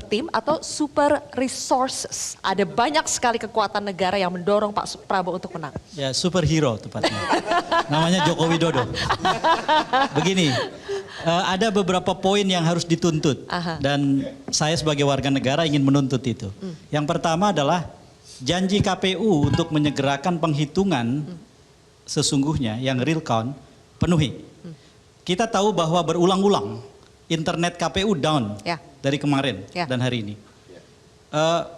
team atau super resources? Ada banyak sekali kekuatan negara yang mendorong Pak Prabowo untuk menang. Ya, superhero tepatnya. Namanya Joko Widodo. Begini, ada beberapa poin yang harus dituntut. Dan saya sebagai warga negara ingin menuntut itu. Yang pertama adalah janji KPU untuk menyegerakan penghitungan sesungguhnya yang real count penuhi. Kita tahu bahwa berulang-ulang internet KPU down dari kemarin dan hari ini.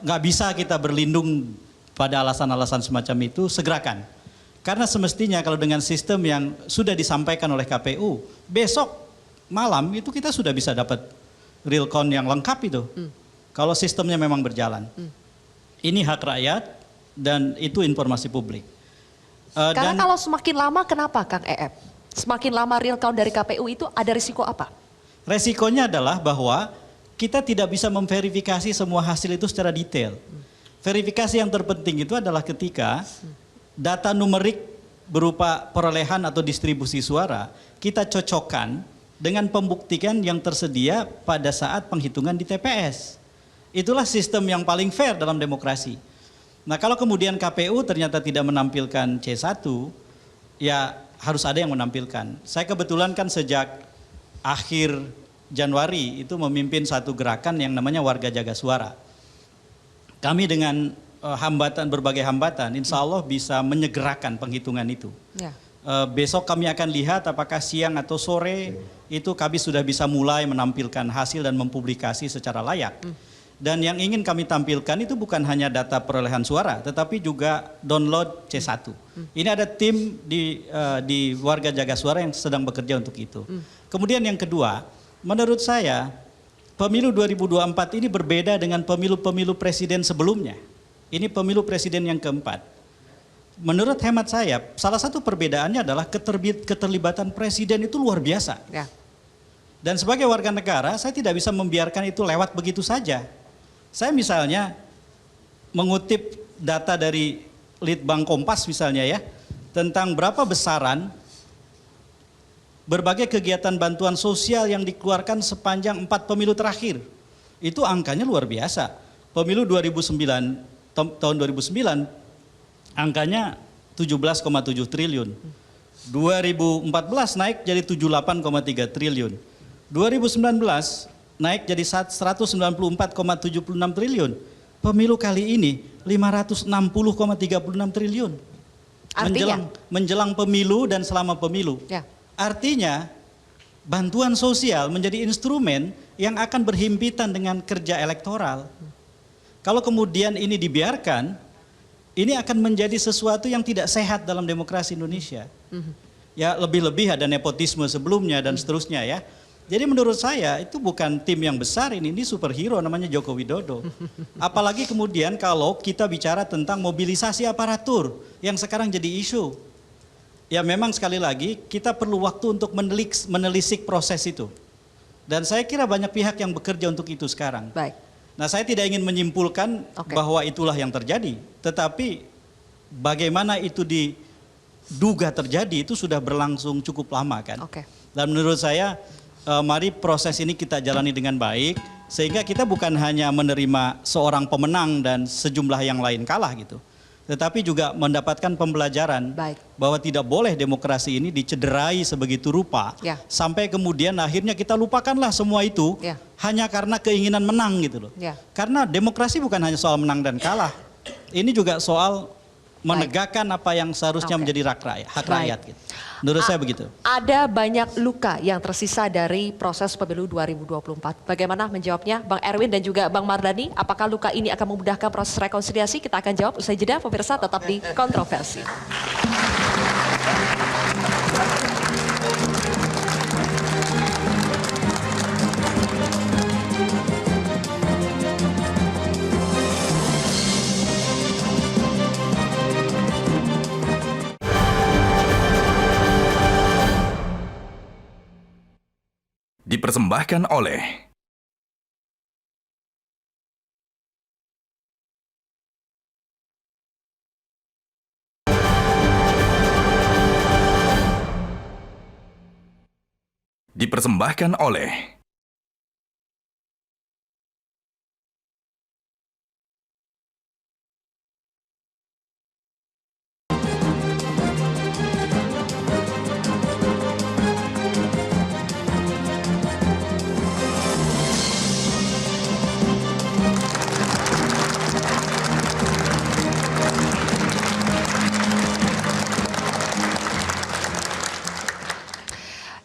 Nggak bisa kita berlindung pada alasan-alasan semacam itu, segerakan. Karena semestinya kalau dengan sistem yang sudah disampaikan oleh KPU, besok malam itu kita sudah bisa dapat real count yang lengkap itu. Kalau sistemnya memang berjalan. Ini hak rakyat dan itu informasi publik. Karena kalau semakin lama kenapa Kang Eep? Semakin lama real count dari KPU itu ada risiko apa? Resikonya adalah bahwa kita tidak bisa memverifikasi semua hasil itu secara detail. Verifikasi yang terpenting itu adalah ketika data numerik berupa perolehan atau distribusi suara kita cocokkan dengan pembuktian yang tersedia pada saat penghitungan di TPS. Itulah sistem yang paling fair dalam demokrasi. Nah, kalau kemudian KPU ternyata tidak menampilkan C1, ya harus ada yang menampilkan. Saya kebetulan kan sejak akhir Januari itu memimpin satu gerakan yang namanya Warga Jaga Suara. Kami dengan berbagai hambatan, insya Allah bisa menyegerakan penghitungan itu. Besok kami akan lihat apakah siang atau sore itu kami sudah bisa mulai menampilkan hasil dan mempublikasi secara layak. Dan yang ingin kami tampilkan itu bukan hanya data perolehan suara, tetapi juga download C1. Ini ada tim di Warga Jaga Suara yang sedang bekerja untuk itu. Kemudian yang kedua, menurut saya pemilu 2024 ini berbeda dengan pemilu-pemilu presiden sebelumnya. Ini pemilu presiden yang keempat. Menurut hemat saya, salah satu perbedaannya adalah keterlibatan presiden itu luar biasa. Dan sebagai warga negara, saya tidak bisa membiarkan itu lewat begitu saja. Saya misalnya mengutip data dari Litbang Kompas misalnya ya, tentang berapa besaran berbagai kegiatan bantuan sosial yang dikeluarkan sepanjang 4 pemilu terakhir. Itu angkanya luar biasa. Pemilu tahun 2009 angkanya 17,7 triliun. 2014 naik jadi 78,3 triliun. 2019 naik jadi 194,76 triliun. Pemilu kali ini 560,36 triliun. Artinya? Menjelang pemilu dan selama pemilu. Artinya bantuan sosial menjadi instrumen yang akan berhimpitan dengan kerja elektoral. Kalau kemudian ini dibiarkan, ini akan menjadi sesuatu yang tidak sehat dalam demokrasi Indonesia. Ya lebih-lebih ada nepotisme sebelumnya dan seterusnya ya. Jadi menurut saya itu bukan tim yang besar ini superhero namanya Joko Widodo. Apalagi kemudian kalau kita bicara tentang mobilisasi aparatur yang sekarang jadi isu. Ya memang sekali lagi kita perlu waktu untuk menelisik proses itu. Dan saya kira banyak pihak yang bekerja untuk itu sekarang. Baik. Nah saya tidak ingin menyimpulkan bahwa itulah yang terjadi. Tetapi bagaimana itu diduga terjadi itu sudah berlangsung cukup lama kan. Dan menurut saya mari proses ini kita jalani dengan baik. Sehingga kita bukan hanya menerima seorang pemenang dan sejumlah yang lain kalah gitu. tetapi juga mendapatkan pembelajaran bahwa tidak boleh demokrasi ini dicederai sebegitu rupa sampai kemudian akhirnya kita lupakanlah semua itu hanya karena keinginan menang gitu loh. Karena demokrasi bukan hanya soal menang dan kalah, ini juga soal menegakkan apa yang seharusnya menjadi hak rakyat. Gitu. Menurut saya begitu. Ada banyak luka yang tersisa dari proses pemilu 2024. Bagaimana menjawabnya Bang Erwin dan juga Bang Mardhani? Apakah luka ini akan memudahkan proses rekonsiliasi? Kita akan jawab usai jeda. Pemirsa tetap di Kontroversi. Dipersembahkan oleh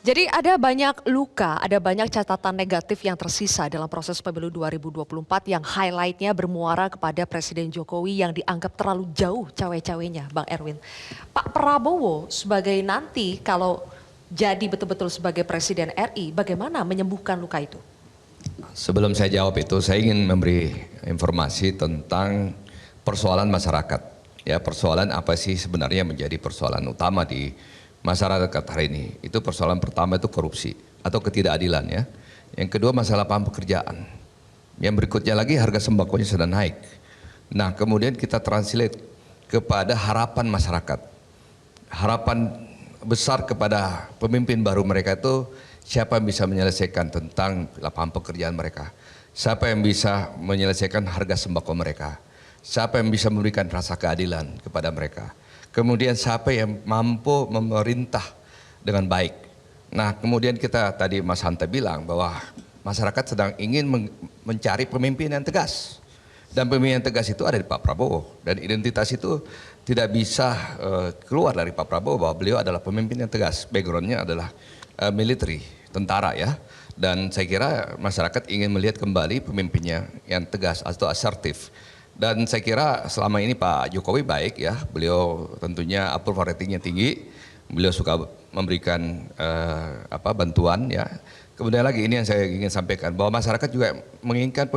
Jadi ada banyak luka, ada banyak catatan negatif yang tersisa dalam proses pemilu 2024 yang highlightnya bermuara kepada Presiden Jokowi yang dianggap terlalu jauh cawe-cawenya, Bang Erwin. Pak Prabowo sebagai nanti kalau jadi betul-betul sebagai Presiden RI, bagaimana menyembuhkan luka itu? Sebelum saya jawab itu, saya ingin memberi informasi tentang persoalan masyarakat. Ya, persoalan apa sih sebenarnya menjadi persoalan utama di masyarakat hari ini. Itu persoalan pertama itu korupsi atau ketidakadilan ya. Yang kedua masalah lapangan pekerjaan. Yang berikutnya lagi harga sembakonya sudah naik. Nah kemudian kita translate kepada harapan masyarakat. Harapan besar kepada pemimpin baru mereka itu siapa yang bisa menyelesaikan tentang lapangan pekerjaan mereka. Siapa yang bisa menyelesaikan harga sembako mereka. Siapa yang bisa memberikan rasa keadilan kepada mereka. Kemudian siapa yang mampu memerintah dengan baik. Nah kemudian kita tadi Mas Hanta bilang bahwa masyarakat sedang ingin mencari pemimpin yang tegas. Dan pemimpin yang tegas itu ada di Pak Prabowo. Dan identitas itu tidak bisa keluar dari Pak Prabowo bahwa beliau adalah pemimpin yang tegas. Backgroundnya adalah military, tentara ya. Dan saya kira masyarakat ingin melihat kembali pemimpinnya yang tegas atau asertif. Dan saya kira selama ini Pak Jokowi baik ya, beliau tentunya approval ratingnya tinggi, beliau suka memberikan bantuan ya. Kemudian lagi ini yang saya ingin sampaikan bahwa masyarakat juga menginginkan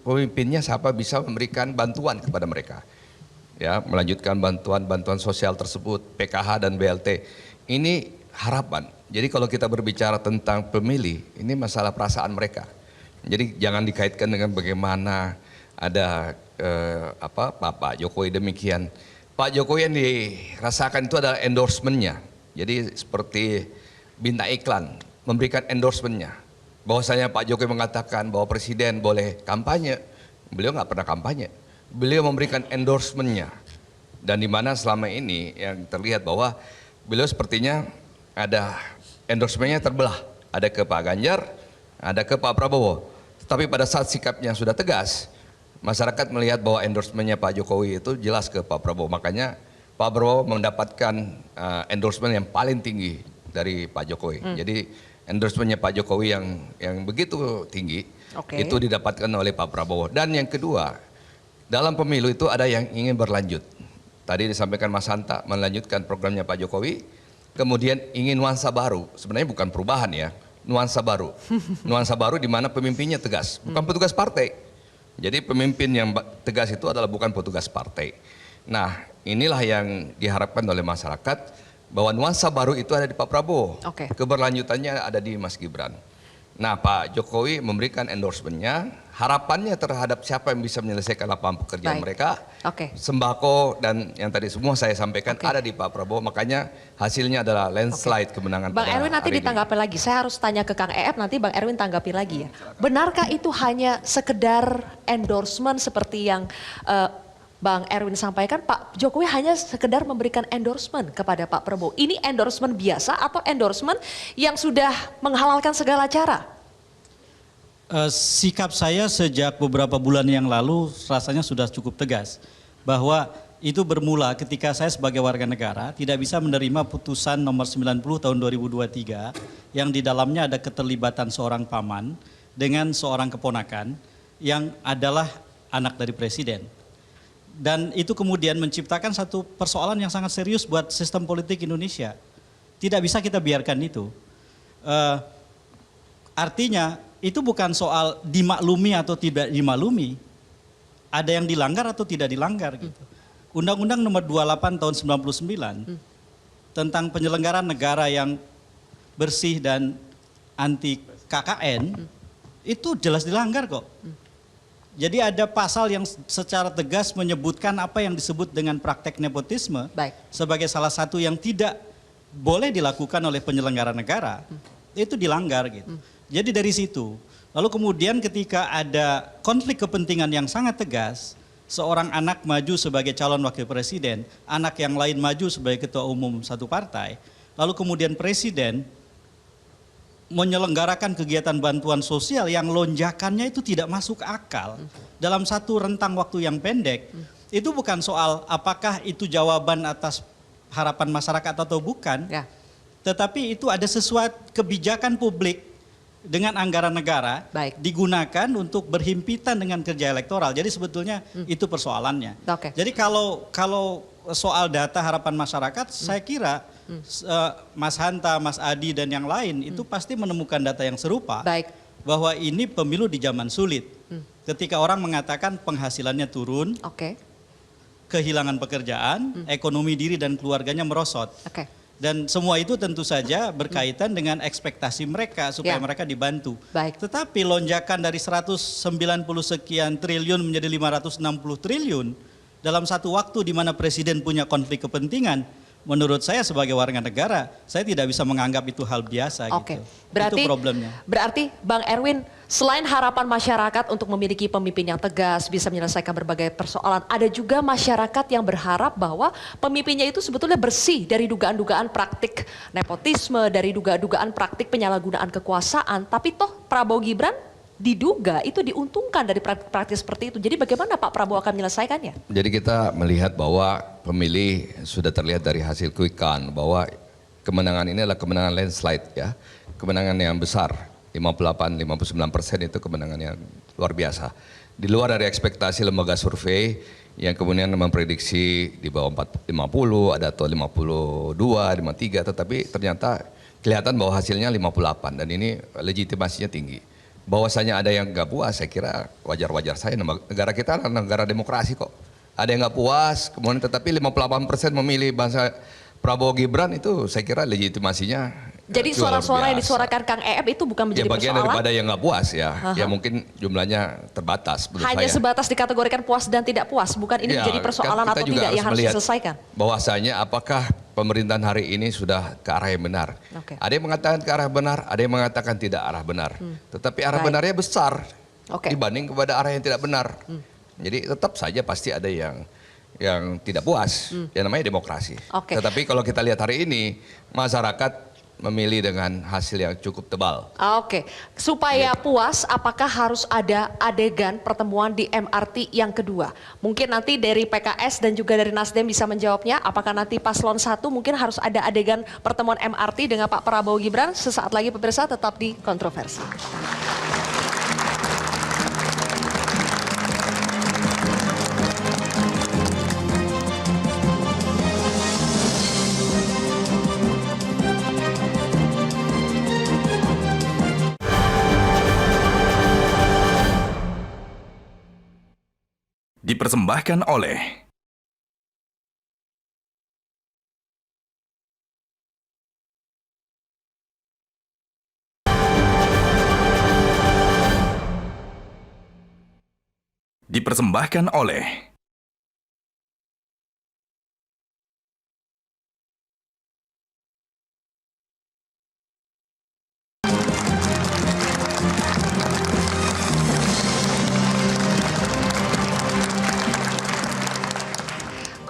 pemimpinnya siapa bisa memberikan bantuan kepada mereka, ya melanjutkan bantuan sosial tersebut, PKH dan BLT. Ini harapan. Jadi kalau kita berbicara tentang pemilih, ini masalah perasaan mereka. Jadi jangan dikaitkan dengan bagaimana ada Pak Jokowi demikian. Pak Jokowi yang dirasakan itu adalah endorsementnya. Jadi seperti bintang iklan memberikan endorsementnya. Bahwasanya Pak Jokowi mengatakan bahwa presiden boleh kampanye, beliau nggak pernah kampanye. Beliau memberikan endorsementnya. Dan di mana selama ini yang terlihat bahwa beliau sepertinya ada endorsementnya terbelah. Ada ke Pak Ganjar, ada ke Pak Prabowo. Tapi pada saat sikapnya sudah tegas, masyarakat melihat bahwa endorsementnya Pak Jokowi itu jelas ke Pak Prabowo. Makanya Pak Prabowo mendapatkan endorsement yang paling tinggi dari Pak Jokowi. Jadi endorsementnya Pak Jokowi yang begitu tinggi itu didapatkan oleh Pak Prabowo. Dan yang kedua, dalam pemilu itu ada yang ingin berlanjut. Tadi disampaikan Mas Hanta melanjutkan programnya Pak Jokowi, kemudian ingin nuansa baru. Sebenarnya bukan perubahan ya, nuansa baru. Nuansa baru di mana pemimpinnya tegas, bukan petugas partai. Jadi pemimpin yang tegas itu adalah bukan petugas partai. Nah inilah yang diharapkan oleh masyarakat bahwa nuansa baru itu ada di Pak Prabowo. Keberlanjutannya ada di Mas Gibran. Nah Pak Jokowi memberikan endorsementnya, harapannya terhadap siapa yang bisa menyelesaikan lapangan pekerjaan mereka. Sembako dan yang tadi semua saya sampaikan ada di Pak Prabowo, makanya hasilnya adalah landslide kemenangan. Bang Erwin nanti ditanggapi lagi, saya harus tanya ke Kang EF, nanti Bang Erwin tanggapi lagi ya. Benarkah itu hanya sekedar endorsement seperti yang Bang Erwin sampaikan, Pak Jokowi hanya sekedar memberikan endorsement kepada Pak Prabowo. Ini endorsement biasa atau endorsement yang sudah menghalalkan segala cara? Sikap saya sejak beberapa bulan yang lalu rasanya sudah cukup tegas. Bahwa itu bermula ketika saya sebagai warga negara tidak bisa menerima putusan nomor 90 tahun 2023 yang di dalamnya ada keterlibatan seorang paman dengan seorang keponakan yang adalah anak dari presiden. Dan itu kemudian menciptakan satu persoalan yang sangat serius buat sistem politik Indonesia. Tidak bisa kita biarkan itu. Artinya itu bukan soal dimaklumi atau tidak dimaklumi. Ada yang dilanggar atau tidak dilanggar gitu. Undang-Undang nomor 28 tahun 99 tentang penyelenggaraan negara yang bersih dan anti KKN itu jelas dilanggar kok. Jadi ada pasal yang secara tegas menyebutkan apa yang disebut dengan praktek nepotisme sebagai salah satu yang tidak boleh dilakukan oleh penyelenggara negara. Itu dilanggar gitu. Jadi dari situ, lalu kemudian ketika ada konflik kepentingan yang sangat tegas, seorang anak maju sebagai calon wakil presiden, anak yang lain maju sebagai ketua umum satu partai, lalu kemudian presiden menyelenggarakan kegiatan bantuan sosial yang lonjakannya itu tidak masuk akal dalam satu rentang waktu yang pendek. Itu bukan soal apakah itu jawaban atas harapan masyarakat atau bukan, tetapi itu ada sesuatu kebijakan publik dengan anggaran negara digunakan untuk berhimpitan dengan kerja elektoral. Jadi sebetulnya itu persoalannya. Jadi kalau soal data harapan masyarakat, saya kira Mas Hanta, Mas Adi dan yang lain itu pasti menemukan data yang serupa. Bahwa ini pemilu di zaman sulit. Ketika orang mengatakan penghasilannya turun, kehilangan pekerjaan, ekonomi diri dan keluarganya merosot. Dan semua itu tentu saja berkaitan dengan ekspektasi mereka supaya mereka dibantu. Tetapi lonjakan dari 190 sekian triliun menjadi 560 triliun dalam satu waktu di mana presiden punya konflik kepentingan, menurut saya sebagai warga negara, saya tidak bisa menganggap itu hal biasa gitu. Itu problemnya. Berarti Bang Erwin, selain harapan masyarakat untuk memiliki pemimpin yang tegas, bisa menyelesaikan berbagai persoalan, ada juga masyarakat yang berharap bahwa pemimpinnya itu sebetulnya bersih dari dugaan-dugaan praktik nepotisme, dari dugaan-dugaan praktik penyalahgunaan kekuasaan, tapi toh Prabowo Gibran diduga itu diuntungkan dari praktik seperti itu. Jadi bagaimana Pak Prabowo akan menyelesaikannya? Jadi kita melihat bahwa pemilih sudah terlihat dari hasil quick count bahwa kemenangan ini adalah kemenangan landslide ya. Kemenangan yang besar, 58-59% itu kemenangan yang luar biasa. Di luar dari ekspektasi lembaga survei yang kemudian memprediksi di bawah 50, ada atau 52, 53, tetapi ternyata kelihatan bahwa hasilnya 58 dan ini legitimasinya tinggi. Bahwasanya ada yang nggak puas, saya kira wajar-wajar saja. Negara kita adalah negara demokrasi kok. Ada yang nggak puas, kemudian tetapi 58% memilih bangsa Prabowo Gibran itu saya kira legitimasinya. Jadi suara-suara yang disuarakan Kang EF itu bukan menjadi bagian persoalan? Daripada yang nggak puas ya. Ya mungkin jumlahnya terbatas menurut hanya saya. sebatas dikategorikan puas dan tidak puas, bukan ini menjadi persoalan atau tidak yang harus diselesaikan? Bahwasanya apakah pemerintahan hari ini sudah ke arah yang benar. Ada yang mengatakan ke arah benar, ada yang mengatakan tidak arah benar. Tetapi arah benarnya besar dibanding kepada arah yang tidak benar. Jadi tetap saja pasti ada yang tidak puas. Yang namanya demokrasi. Tetapi kalau kita lihat hari ini, masyarakat memilih dengan hasil yang cukup tebal. Supaya puas, apakah harus ada adegan pertemuan di MRT yang kedua? Mungkin nanti dari PKS dan juga dari Nasdem bisa menjawabnya. Apakah nanti paslon 1 mungkin harus ada adegan pertemuan MRT dengan Pak Prabowo Gibran? Sesaat lagi pemirsa tetap di Kontroversi. Dipersembahkan oleh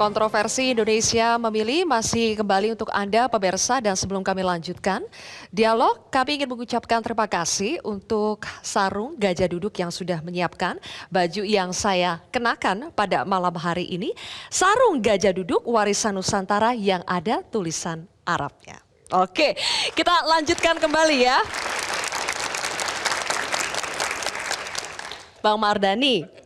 Kontroversi Indonesia Memilih masih kembali untuk Anda pemirsa, dan sebelum kami lanjutkan dialog, kami ingin mengucapkan terima kasih untuk sarung gajah duduk yang sudah menyiapkan baju yang saya kenakan pada malam hari ini. Sarung gajah duduk warisan Nusantara yang ada tulisan Arabnya. Oke, kita lanjutkan kembali ya. Bang Mardhani.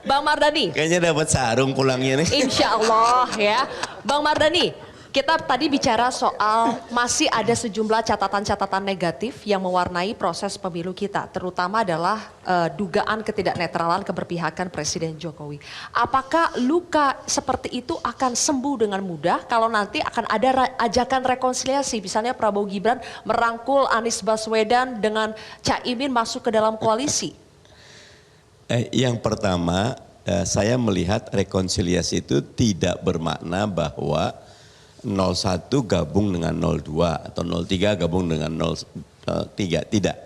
Bang Mardhani. Kayaknya dapat sarung pulangnya nih. Insya Allah ya. Bang Mardhani, kita tadi bicara soal masih ada sejumlah catatan-catatan negatif yang mewarnai proses pemilu kita. Terutama adalah dugaan ketidaknetralan keberpihakan Presiden Jokowi. Apakah luka seperti itu akan sembuh dengan mudah kalau nanti akan ada ajakan rekonsiliasi? Misalnya Prabowo Gibran merangkul Anies Baswedan dengan Caimin masuk ke dalam koalisi. Yang pertama, saya melihat rekonsiliasi itu tidak bermakna bahwa 01 gabung dengan 02 atau 03 gabung dengan 03. Tidak.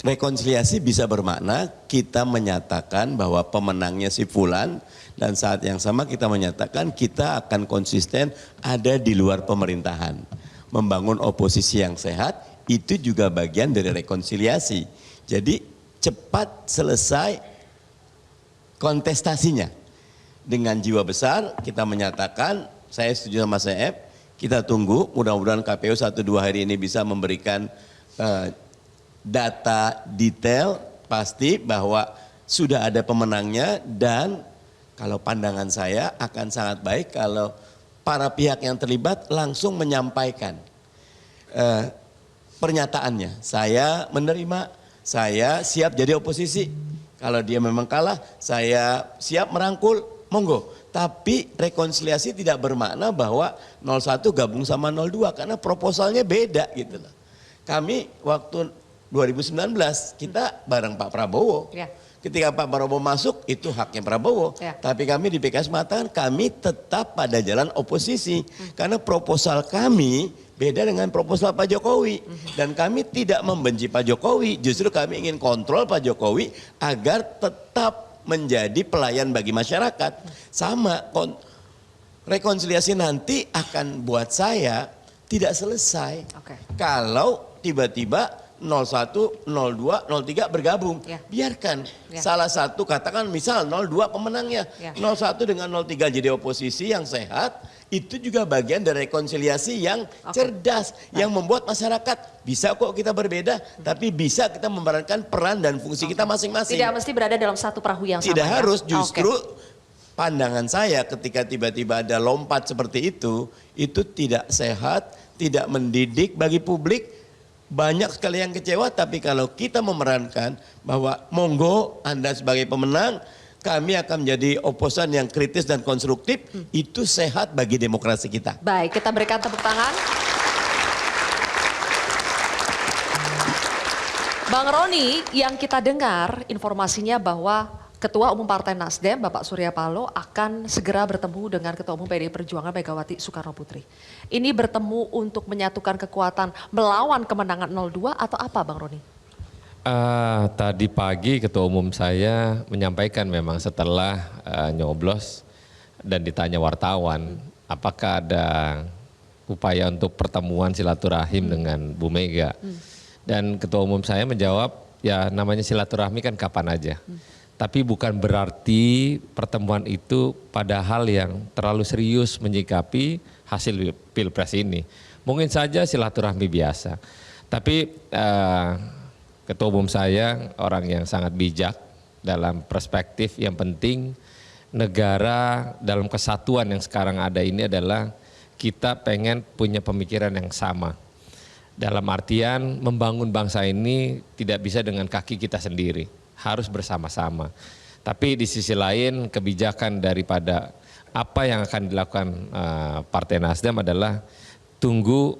Rekonsiliasi bisa bermakna kita menyatakan bahwa pemenangnya si Fulan, dan saat yang sama kita menyatakan kita akan konsisten ada di luar pemerintahan. Membangun oposisi yang sehat itu juga bagian dari rekonsiliasi. Jadi cepat selesai kontestasinya. Dengan jiwa besar kita menyatakan, saya setuju sama CF, kita tunggu mudah-mudahan KPU 1-2 hari ini bisa memberikan data detail pasti bahwa sudah ada pemenangnya, dan kalau pandangan saya akan sangat baik kalau para pihak yang terlibat langsung menyampaikan pernyataannya. Saya menerima, saya siap jadi oposisi. Kalau dia memang kalah, saya siap merangkul, monggo. Tapi rekonsiliasi tidak bermakna bahwa 01 gabung sama 02 karena proposalnya beda gitu loh. Kami waktu 2019 kita bareng Pak Prabowo. Ya. Ketika Pak Prabowo masuk itu haknya Prabowo. Ya. Tapi kami di PKS mengatakan kami tetap pada jalan oposisi. Karena proposal kami beda dengan proposal Pak Jokowi. Dan kami tidak membenci Pak Jokowi. Justru kami ingin kontrol Pak Jokowi agar tetap menjadi pelayan bagi masyarakat. Sama rekonsiliasi nanti akan buat saya tidak selesai. Kalau tiba-tiba 01, 02, 03 bergabung. Ya. Biarkan salah satu, katakan misal 02 pemenangnya. 01 dengan 03 jadi oposisi yang sehat. Itu juga bagian dari rekonsiliasi yang cerdas. Yang membuat masyarakat bisa kok kita berbeda. Tapi bisa kita memerankan peran dan fungsi kita masing-masing. Tidak mesti berada dalam satu perahu yang sama. Tidak harus, justru pandangan saya ketika tiba-tiba ada lompat seperti itu tidak sehat, tidak mendidik bagi publik. Banyak sekali yang kecewa, tapi kalau kita memerankan bahwa monggo Anda sebagai pemenang, kami akan menjadi oposan yang kritis dan konstruktif, itu sehat bagi demokrasi kita. Baik, kita berikan tepuk tangan. Bang Roni, yang kita dengar informasinya bahwa Ketua Umum Partai Nasdem, Bapak Surya Paloh, akan segera bertemu dengan Ketua Umum PDI Perjuangan Megawati Soekarno Putri. Ini bertemu untuk menyatukan kekuatan melawan kemenangan 02 atau apa Bang Roni? Tadi pagi Ketua Umum saya menyampaikan memang setelah nyoblos dan ditanya wartawan, apakah ada upaya untuk pertemuan silaturahim dengan Bu Mega. Dan Ketua Umum saya menjawab, ya namanya silaturahmi kan kapan aja. Tapi bukan berarti pertemuan itu pada hal yang terlalu serius menyikapi hasil Pilpres ini. Mungkin saja silaturahmi biasa. Tapi Ketua Umum saya orang yang sangat bijak dalam perspektif yang penting negara dalam kesatuan yang sekarang ada ini adalah kita pengen punya pemikiran yang sama. Dalam artian membangun bangsa ini tidak bisa dengan kaki kita sendiri. Harus bersama-sama. Tapi di sisi lain kebijakan daripada apa yang akan dilakukan Partai Nasdem adalah tunggu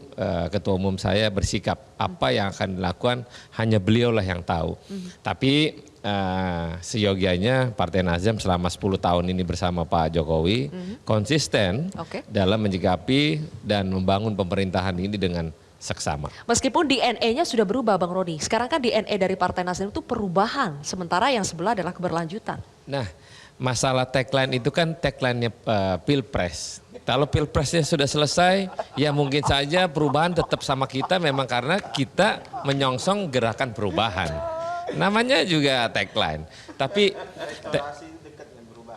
Ketua Umum saya bersikap. Apa yang akan dilakukan hanya beliaulah yang tahu. Tapi seyogianya Partai Nasdem selama 10 tahun ini bersama Pak Jokowi konsisten dalam menyikapi dan membangun pemerintahan ini dengan seksama. Meskipun DNA-nya sudah berubah Bang Roni, sekarang kan DNA dari Partai Nasdem itu perubahan, sementara yang sebelah adalah keberlanjutan. Nah, masalah tagline itu kan tagline-nya Pilpres. Kalau Pilpresnya sudah selesai, ya mungkin saja perubahan tetap sama kita memang karena kita menyongsong gerakan perubahan. Namanya juga tagline. Tapi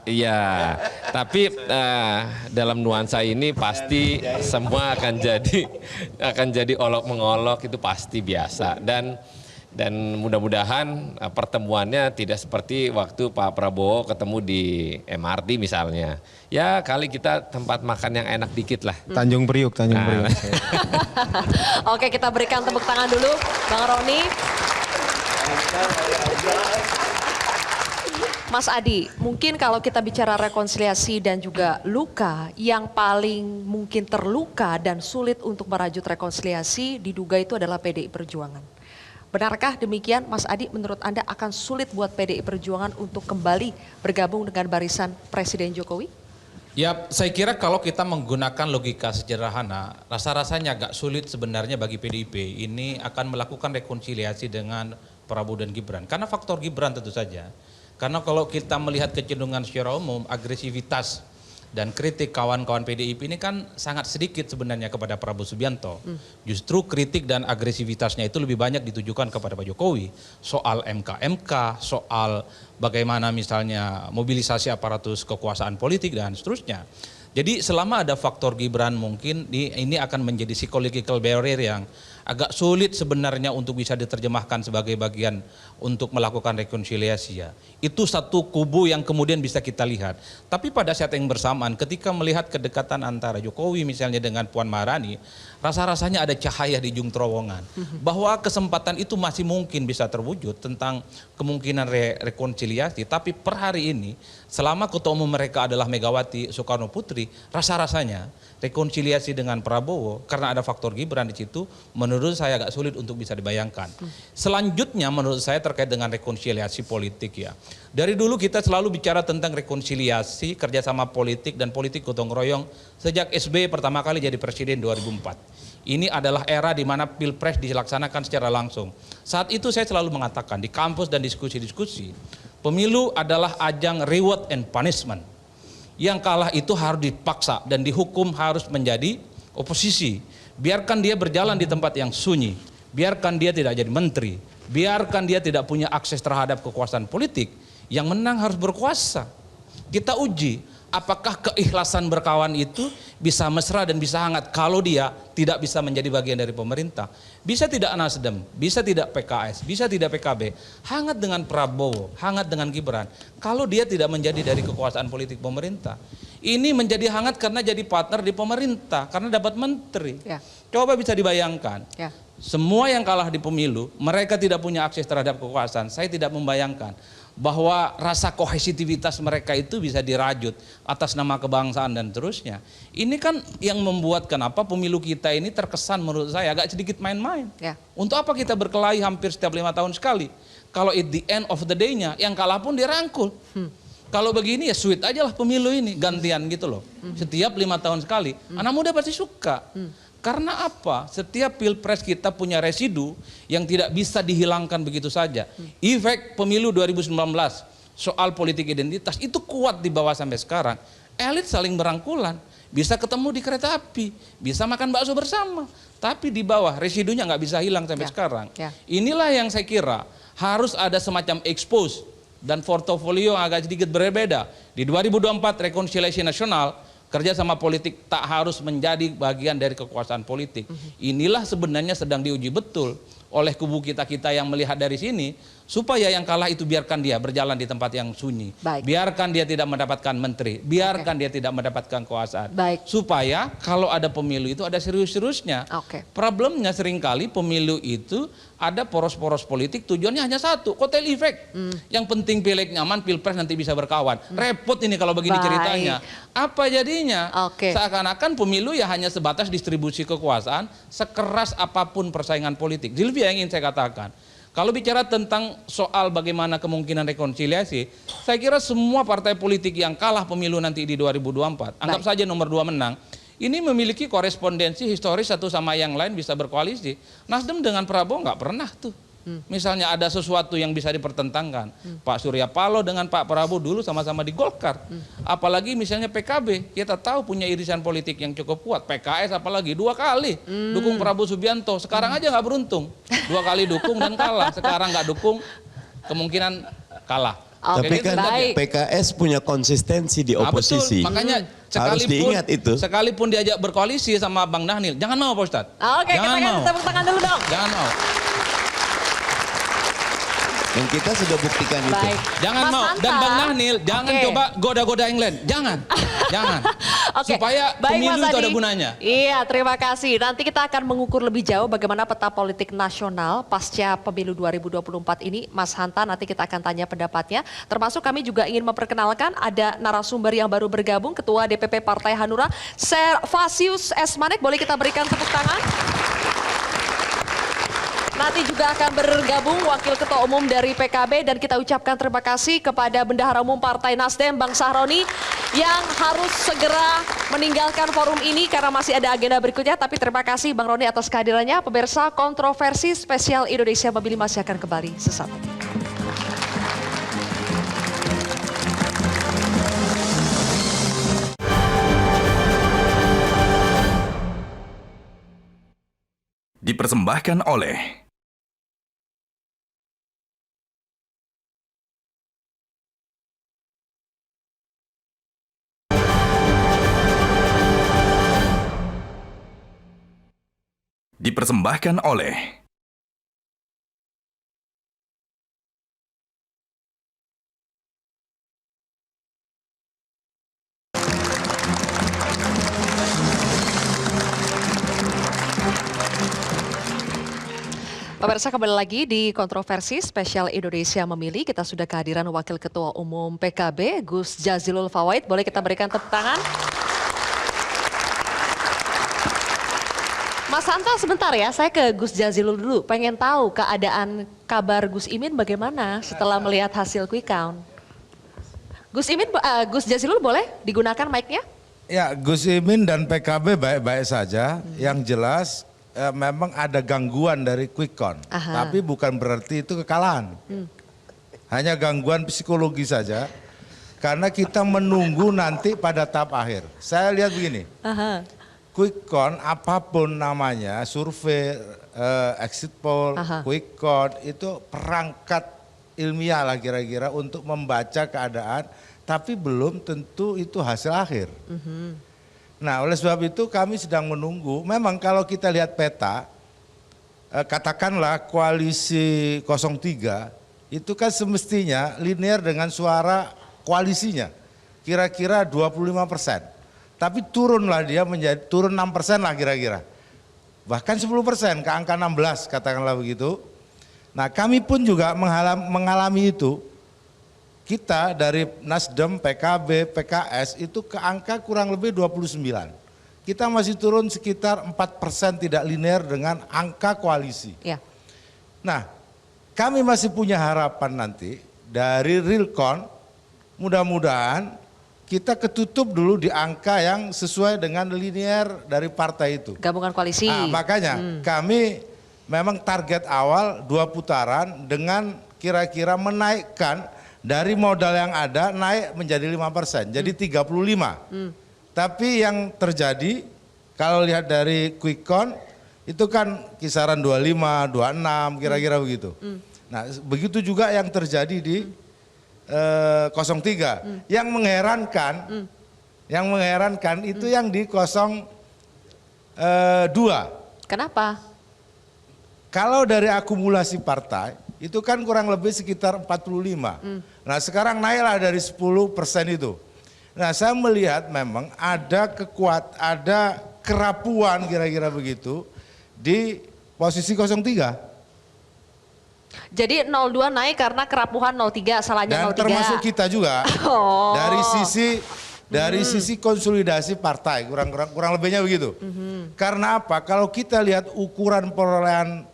iya, tapi dalam nuansa ini pasti semua akan jadi olok-mengolok, itu pasti biasa. Dan mudah-mudahan pertemuannya tidak seperti waktu Pak Prabowo ketemu di MRT misalnya. Ya kali kita tempat makan yang enak dikit lah. Tanjung Priuk. Oke, kita berikan tepuk tangan dulu Bang Roni. Mas Adi, mungkin kalau kita bicara rekonsiliasi dan juga luka, yang paling mungkin terluka dan sulit untuk merajut rekonsiliasi diduga itu adalah PDI Perjuangan. Benarkah demikian Mas Adi, menurut Anda akan sulit buat PDI Perjuangan untuk kembali bergabung dengan barisan Presiden Jokowi? Ya, saya kira kalau kita menggunakan logika sederhana, rasa-rasanya agak sulit sebenarnya bagi PDIP ini akan melakukan rekonsiliasi dengan Prabowo dan Gibran. Karena faktor Gibran tentu saja. Karena kalau kita melihat kecenderungan secara umum, agresivitas dan kritik kawan-kawan PDIP ini kan sangat sedikit sebenarnya kepada Prabowo Subianto. Justru kritik dan agresivitasnya itu lebih banyak ditujukan kepada Pak Jokowi. Soal MK, soal bagaimana misalnya mobilisasi aparatus kekuasaan politik dan seterusnya. Jadi selama ada faktor Gibran mungkin ini akan menjadi psychological barrier yang agak sulit sebenarnya untuk bisa diterjemahkan sebagai bagian untuk melakukan rekonsiliasi ya. Itu satu kubu yang kemudian bisa kita lihat. Tapi pada saat yang bersamaan ketika melihat kedekatan antara Jokowi misalnya dengan Puan Maharani, rasa-rasanya ada cahaya di ujung terowongan. Bahwa kesempatan itu masih mungkin bisa terwujud tentang kemungkinan rekonsiliasi. Tapi per hari ini selama ketua umum mereka adalah Megawati Soekarno Putri, rasa-rasanya rekonsiliasi dengan Prabowo karena ada faktor Gibran di situ menurut saya agak sulit untuk bisa dibayangkan. Selanjutnya menurut saya terkait dengan rekonsiliasi politik ya. Dari dulu kita selalu bicara tentang rekonsiliasi, kerjasama politik dan politik gotong royong sejak SBY pertama kali jadi presiden 2004. Ini adalah era di mana Pilpres dilaksanakan secara langsung. Saat itu saya selalu mengatakan di kampus dan diskusi-diskusi, pemilu adalah ajang reward and punishment. Yang kalah itu harus dipaksa dan dihukum harus menjadi oposisi. Biarkan dia berjalan di tempat yang sunyi. Biarkan dia tidak jadi menteri. Biarkan dia tidak punya akses terhadap kekuasaan politik. Yang menang harus berkuasa. Kita uji apakah keikhlasan berkawan itu bisa mesra dan bisa hangat kalau dia tidak bisa menjadi bagian dari pemerintah. Bisa tidak Nasdem, bisa tidak PKS, bisa tidak PKB, hangat dengan Prabowo, hangat dengan Gibran. Kalau dia tidak menjadi dari kekuasaan politik pemerintah. Ini menjadi hangat karena jadi partner di pemerintah, karena dapat menteri. Ya. Coba bisa dibayangkan. Ya. Semua yang kalah di pemilu, mereka tidak punya akses terhadap kekuasaan. Saya tidak membayangkan bahwa rasa kohesivitas mereka itu bisa dirajut atas nama kebangsaan dan terusnya. Ini kan yang membuat kenapa pemilu kita ini terkesan menurut saya agak sedikit main-main. Ya. Untuk apa kita berkelahi hampir setiap 5 tahun sekali? Kalau at the end of the day-nya yang kalah pun dirangkul. Kalau begini ya sweet aja lah pemilu ini, gantian gitu loh. Setiap 5 tahun sekali. Anak muda pasti suka. Karena apa? Setiap pilpres kita punya residu yang tidak bisa dihilangkan begitu saja. Efek pemilu 2019 soal politik identitas itu kuat di bawah sampai sekarang. Elit saling berangkulan, bisa ketemu di kereta api, bisa makan bakso bersama. Tapi di bawah residunya nggak bisa hilang sampai sekarang. Inilah yang saya kira harus ada semacam expose dan portofolio yang agak sedikit berbeda. Di 2024 rekonsiliasi nasional, kerjasama politik tak harus menjadi bagian dari kekuasaan politik. Inilah sebenarnya sedang diuji betul oleh kubu kita-kita yang melihat dari sini, supaya yang kalah itu biarkan dia berjalan di tempat yang sunyi. Biarkan dia tidak mendapatkan menteri, biarkan dia tidak mendapatkan kekuasaan. Supaya kalau ada pemilu itu ada serius-seriusnya. Problemnya seringkali pemilu itu ada poros-poros politik tujuannya hanya satu, kotel efek. Yang penting pileg nyaman, pilpres nanti bisa berkawan. Repot ini kalau begini ceritanya. Apa jadinya? Seakan-akan pemilu ya hanya sebatas distribusi kekuasaan, sekeras apapun persaingan politik. Zilvia yang ingin saya katakan, kalau bicara tentang soal bagaimana kemungkinan rekonsiliasi, saya kira semua partai politik yang kalah pemilu nanti di 2024, anggap saja nomor 2 menang, ini memiliki korespondensi historis satu sama yang lain bisa berkoalisi. Nasdem dengan Prabowo nggak pernah tuh. Misalnya ada sesuatu yang bisa dipertentangkan. Pak Surya Paloh dengan Pak Prabowo dulu sama-sama di Golkar. Apalagi misalnya PKB, kita tahu punya irisan politik yang cukup kuat. PKS apalagi 2 kali dukung Prabowo Subianto. Sekarang aja nggak beruntung. 2 kali dukung dan kalah. Sekarang nggak dukung, kemungkinan kalah. Tapi kan PKS punya konsistensi di oposisi. Betul. Makanya harus diingat itu. Sekalipun diajak berkoalisi sama Bang Dhanil, jangan mau Pak Ustadz. Oke, kita kasih tepuk tangan dulu dong. Jangan mau. Dan kita sudah buktikan itu. Jangan Mas mau. Hanta. Dan Bang Dhanil, jangan coba goda-goda yang lain. Jangan. Jangan. Supaya pemilu itu ada gunanya. Iya, terima kasih. Nanti kita akan mengukur lebih jauh bagaimana peta politik nasional pasca pemilu 2024 ini. Mas Hanta, nanti kita akan tanya pendapatnya. Termasuk kami juga ingin memperkenalkan ada narasumber yang baru bergabung, Ketua DPP Partai Hanura, Servasius S. Manik. Boleh kita berikan tepuk tangan? Nanti juga akan bergabung Wakil Ketua Umum dari PKB, dan kita ucapkan terima kasih kepada Bendahara Umum Partai Nasdem, Bang Sahroni, yang harus segera meninggalkan forum ini karena masih ada agenda berikutnya. Tapi terima kasih Bang Roni atas kehadirannya. Pemirsa, kontroversi spesial Indonesia Memilih masih akan kembali sesaat lagi. Dipersembahkan oleh Pemirsa, kembali lagi di kontroversi spesial Indonesia Memilih. Kita sudah kehadiran Wakil Ketua Umum PKB, Gus Jazilul Fawait. Boleh kita berikan tepuk tangan? Mas Hanta, sebentar ya, saya ke Gus Jazilul dulu. Pengen tahu keadaan kabar Gus Imin bagaimana setelah melihat hasil quick count. Gus Jazilul boleh digunakan mic-nya? Ya, Gus Imin dan PKB baik-baik saja. Yang jelas memang ada gangguan dari quick count, tapi bukan berarti itu kekalahan. Hanya gangguan psikologi saja, karena kita menunggu nanti pada tahap akhir. Saya lihat begini, quick count apapun namanya, survei, exit poll, quick count itu perangkat ilmiah lah kira-kira untuk membaca keadaan, tapi belum tentu itu hasil akhir. Nah, oleh sebab itu kami sedang menunggu. Memang kalau kita lihat peta, katakanlah koalisi 03, itu kan semestinya linear dengan suara koalisinya. Kira-kira 25%. Tapi turunlah dia turun 6% lah kira-kira. Bahkan 10% ke angka 16 katakanlah begitu. Nah, kami pun juga mengalami itu. Kita dari Nasdem, PKB, PKS itu ke angka kurang lebih 29. Kita masih turun sekitar 4% tidak linear dengan angka koalisi. Ya. Nah, kami masih punya harapan nanti dari real count, mudah-mudahan kita ketutup dulu di angka yang sesuai dengan linear dari partai itu. Gabungan koalisi. Nah, makanya kami memang target awal 2 putaran dengan kira-kira menaikkan dari modal yang ada naik menjadi 5%, jadi 35. Tapi yang terjadi kalau lihat dari quick count itu kan kisaran 25, 26 kira-kira begitu. Nah, begitu juga yang terjadi di 03. Yang mengherankan itu yang di 02. Kenapa? Kalau dari akumulasi partai itu kan kurang lebih sekitar 45. Nah, sekarang naiklah dari 10% itu. Nah, saya melihat memang ada ada kerapuan kira-kira begitu di posisi 03. Jadi 02 naik karena kerapuhan 03, salahnya 03. Dan termasuk kita juga. Dari sisi konsolidasi partai, kurang lebihnya begitu. Karena apa? Kalau kita lihat ukuran perolehan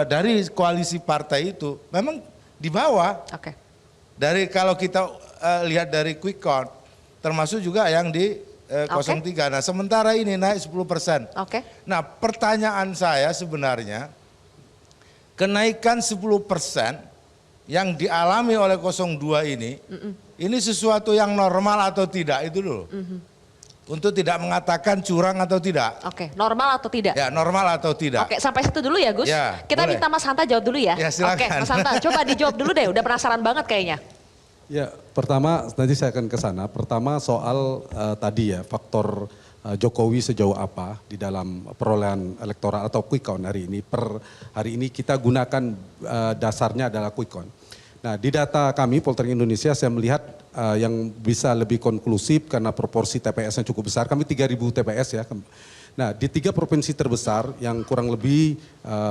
dari koalisi partai itu memang di bawah. Dari kalau kita lihat dari quick count, termasuk juga yang di 03. Nah, sementara ini naik 10%. Nah, pertanyaan saya sebenarnya, kenaikan 10% yang dialami oleh 02 ini sesuatu yang normal atau tidak itu dulu. Untuk tidak mengatakan curang atau tidak. Oke, normal atau tidak? Ya, normal atau tidak. Oke, sampai situ dulu ya Gus. Ya, Kita boleh. minta Mas Hanta jawab dulu ya. Ya, silakan. Oke, Mas Hanta coba dijawab dulu deh, udah penasaran banget kayaknya. Ya, pertama nanti saya akan ke sana. Pertama soal tadi ya, faktor Jokowi sejauh apa di dalam perolehan elektoral atau quick count hari ini. Per hari ini kita gunakan dasarnya adalah quick count. Nah, di data kami Poltering Indonesia saya melihat yang bisa lebih konklusif karena proporsi TPS-nya cukup besar. Kami 3.000 TPS ya. Nah, di 3 provinsi terbesar yang kurang lebih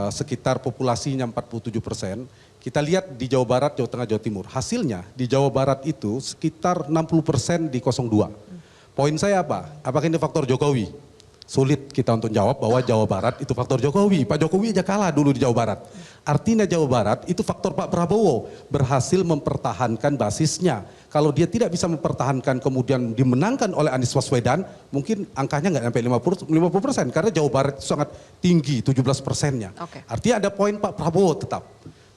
sekitar populasinya 47%. Kita lihat di Jawa Barat, Jawa Tengah, Jawa Timur. Hasilnya di Jawa Barat itu sekitar 60% di 02. Poin saya apa? Apakah ini faktor Jokowi? Sulit kita untuk jawab bahwa Jawa Barat itu faktor Jokowi. Pak Jokowi aja kalah dulu di Jawa Barat. Artinya Jawa Barat itu faktor Pak Prabowo berhasil mempertahankan basisnya. Kalau dia tidak bisa mempertahankan kemudian dimenangkan oleh Anies Baswedan, mungkin angkanya nggak sampai 50% karena Jawa Barat itu sangat tinggi, 17%-nya. Artinya ada poin Pak Prabowo tetap.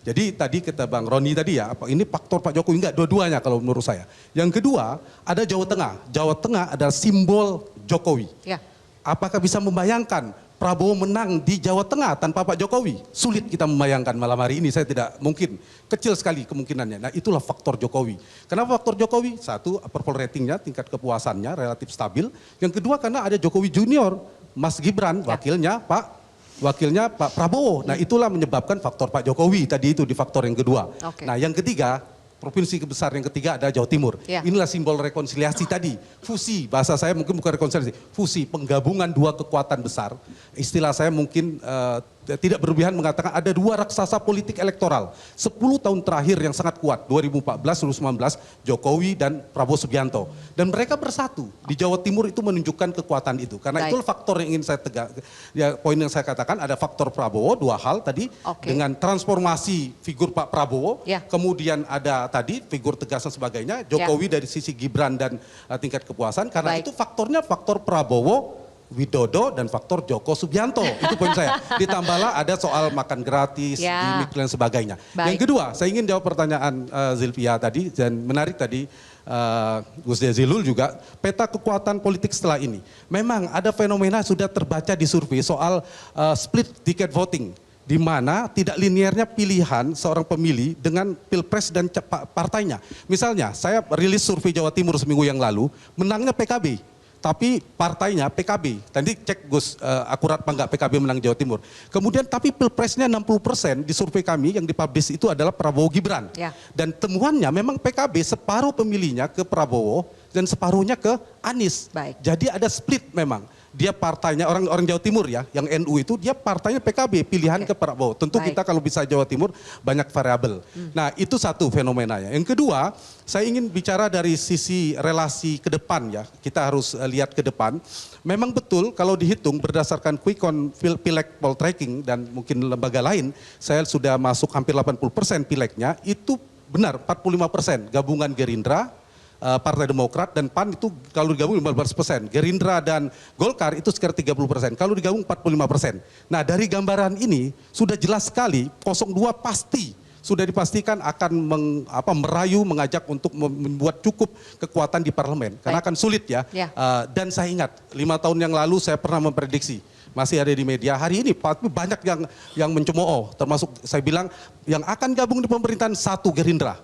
Jadi tadi kata Bang Roni tadi ya, ini faktor Pak Jokowi enggak, dua-duanya kalau menurut saya. Yang kedua ada Jawa Tengah. Jawa Tengah adalah simbol Jokowi. Ya. Apakah bisa membayangkan Prabowo menang di Jawa Tengah tanpa Pak Jokowi? Sulit kita membayangkan malam hari ini, saya tidak mungkin. Kecil sekali kemungkinannya. Nah itulah faktor Jokowi. Kenapa faktor Jokowi? Satu, approval ratingnya, tingkat kepuasannya relatif stabil. Yang kedua karena ada Jokowi Junior, Mas Gibran, wakilnya Pak Prabowo. Nah itulah menyebabkan faktor Pak Jokowi tadi itu di faktor yang kedua. Nah yang ketiga, provinsi besar yang ketiga ada Jawa Timur. Inilah simbol rekonsiliasi tadi. Fusi, bahasa saya mungkin bukan rekonsiliasi. Fusi, penggabungan dua kekuatan besar. Istilah saya mungkin tidak berlebihan mengatakan ada dua raksasa politik elektoral. 10 tahun terakhir yang sangat kuat, 2014-2019, Jokowi dan Prabowo Subianto. Dan mereka bersatu. Di Jawa Timur itu menunjukkan kekuatan itu. Karena itu faktor yang ingin saya tegak. Ya, poin yang saya katakan ada faktor Prabowo, dua hal tadi. Dengan transformasi figur Pak Prabowo. Kemudian ada tadi figur tegas dan sebagainya. Jokowi dari sisi Gibran dan tingkat kepuasan. Karena itu faktornya faktor Prabowo, Widodo dan faktor Joko Subianto. Itu poin saya. Ditambahlah ada soal makan gratis, gimmick dan sebagainya. Yang kedua, saya ingin jawab pertanyaan Zilvia tadi dan menarik tadi Gus Jazilul juga, peta kekuatan politik setelah ini. Memang ada fenomena sudah terbaca di survei soal split ticket voting, di mana tidak linearnya pilihan seorang pemilih dengan pilpres dan partainya. Misalnya, saya rilis survei Jawa Timur seminggu yang lalu, menangnya PKB. Tapi partainya PKB, tadi cek Gus akurat apa enggak PKB menang Jawa Timur. Kemudian tapi pilpresnya 60% di survei kami yang dipublish itu adalah Prabowo Gibran. Dan temuannya memang PKB separuh pemilihnya ke Prabowo dan separuhnya ke Anies. Jadi ada split memang. Dia partainya orang Jawa Timur ya, yang NU itu dia partainya PKB, pilihan ke Prabowo. Tentu kita kalau bisa Jawa Timur banyak variabel. Nah itu satu fenomenanya. Yang kedua, saya ingin bicara dari sisi relasi ke depan ya. Kita harus lihat ke depan. Memang betul kalau dihitung berdasarkan quick count Pileg Poltreking dan mungkin lembaga lain, saya sudah masuk hampir 80% Pilegnya, itu benar 45% gabungan Gerindra, Partai Demokrat dan PAN itu kalau digabung 15%. Gerindra dan Golkar itu sekitar 30%. Kalau digabung 45%. Nah dari gambaran ini sudah jelas sekali 02 pasti sudah dipastikan akan merayu, mengajak untuk membuat cukup kekuatan di parlemen. Karena akan sulit ya. Dan saya ingat 5 tahun yang lalu saya pernah memprediksi. Masih ada di media hari ini banyak yang mencemooh. Termasuk saya bilang yang akan gabung di pemerintahan satu Gerindra.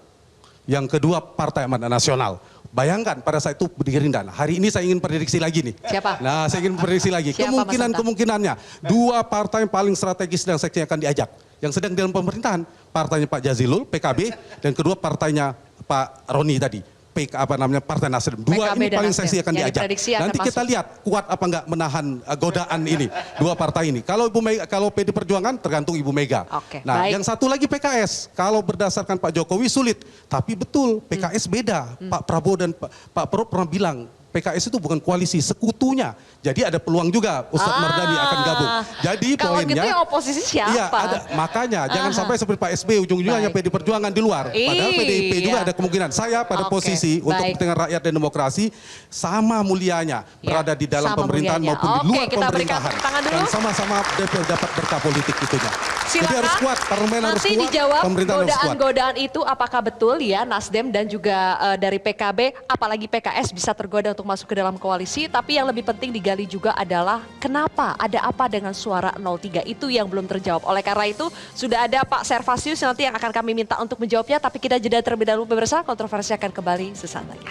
Yang kedua Partai Amanat Nasional. Bayangkan pada saat itu di Gerindra. Hari ini saya ingin prediksi lagi nih. Siapa? Nah saya ingin prediksi lagi. Kemungkinannya. Dua partai yang paling strategis dan seksi akan diajak. Yang sedang dalam pemerintahan. Partainya Pak Jazilul, PKB. Dan kedua partainya Pak Roni tadi. Partai Nasdem. Dua PKB ini paling Nasdem. seksi akan diajak. Nanti kita lihat kuat apa enggak menahan godaan ini. Dua partai ini. Kalau PD Perjuangan tergantung Ibu Mega. Nah yang satu lagi PKS. Kalau berdasarkan Pak Jokowi sulit. Tapi betul PKS beda. Pak Prabowo dan Pak Prabowo pernah bilang PKS itu bukan koalisi, sekutunya. Jadi ada peluang juga Ustadz Mardhani akan gabung. Jadi kalau poinnya, gitu yang oposisi siapa? iya, makanya jangan sampai seperti Pak SBY ujung-ujungnya hanya PD Perjuangan di luar. Padahal PDIP juga ada kemungkinan. Saya pada posisi untuk kepentingan rakyat dan demokrasi sama mulianya berada di dalam pemerintahan maupun di luar pemerintahan. Dan sama-sama dapat berkah politik itunya. Jadi harus kuat, parlemen harus kuat, dijawab pemerintahan harus kuat. godaan-godaan itu apakah betul ya Nasdem dan juga dari PKB, apalagi PKS bisa tergoda untuk masuk ke dalam koalisi. Tapi yang lebih penting digali juga adalah kenapa, ada apa dengan suara 03 itu yang belum terjawab. Oleh karena itu sudah ada Pak Servasius nanti yang akan kami minta untuk menjawabnya. Tapi kita jeda terlebih dahulu pemirsa, kontroversi akan kembali sesaat lagi.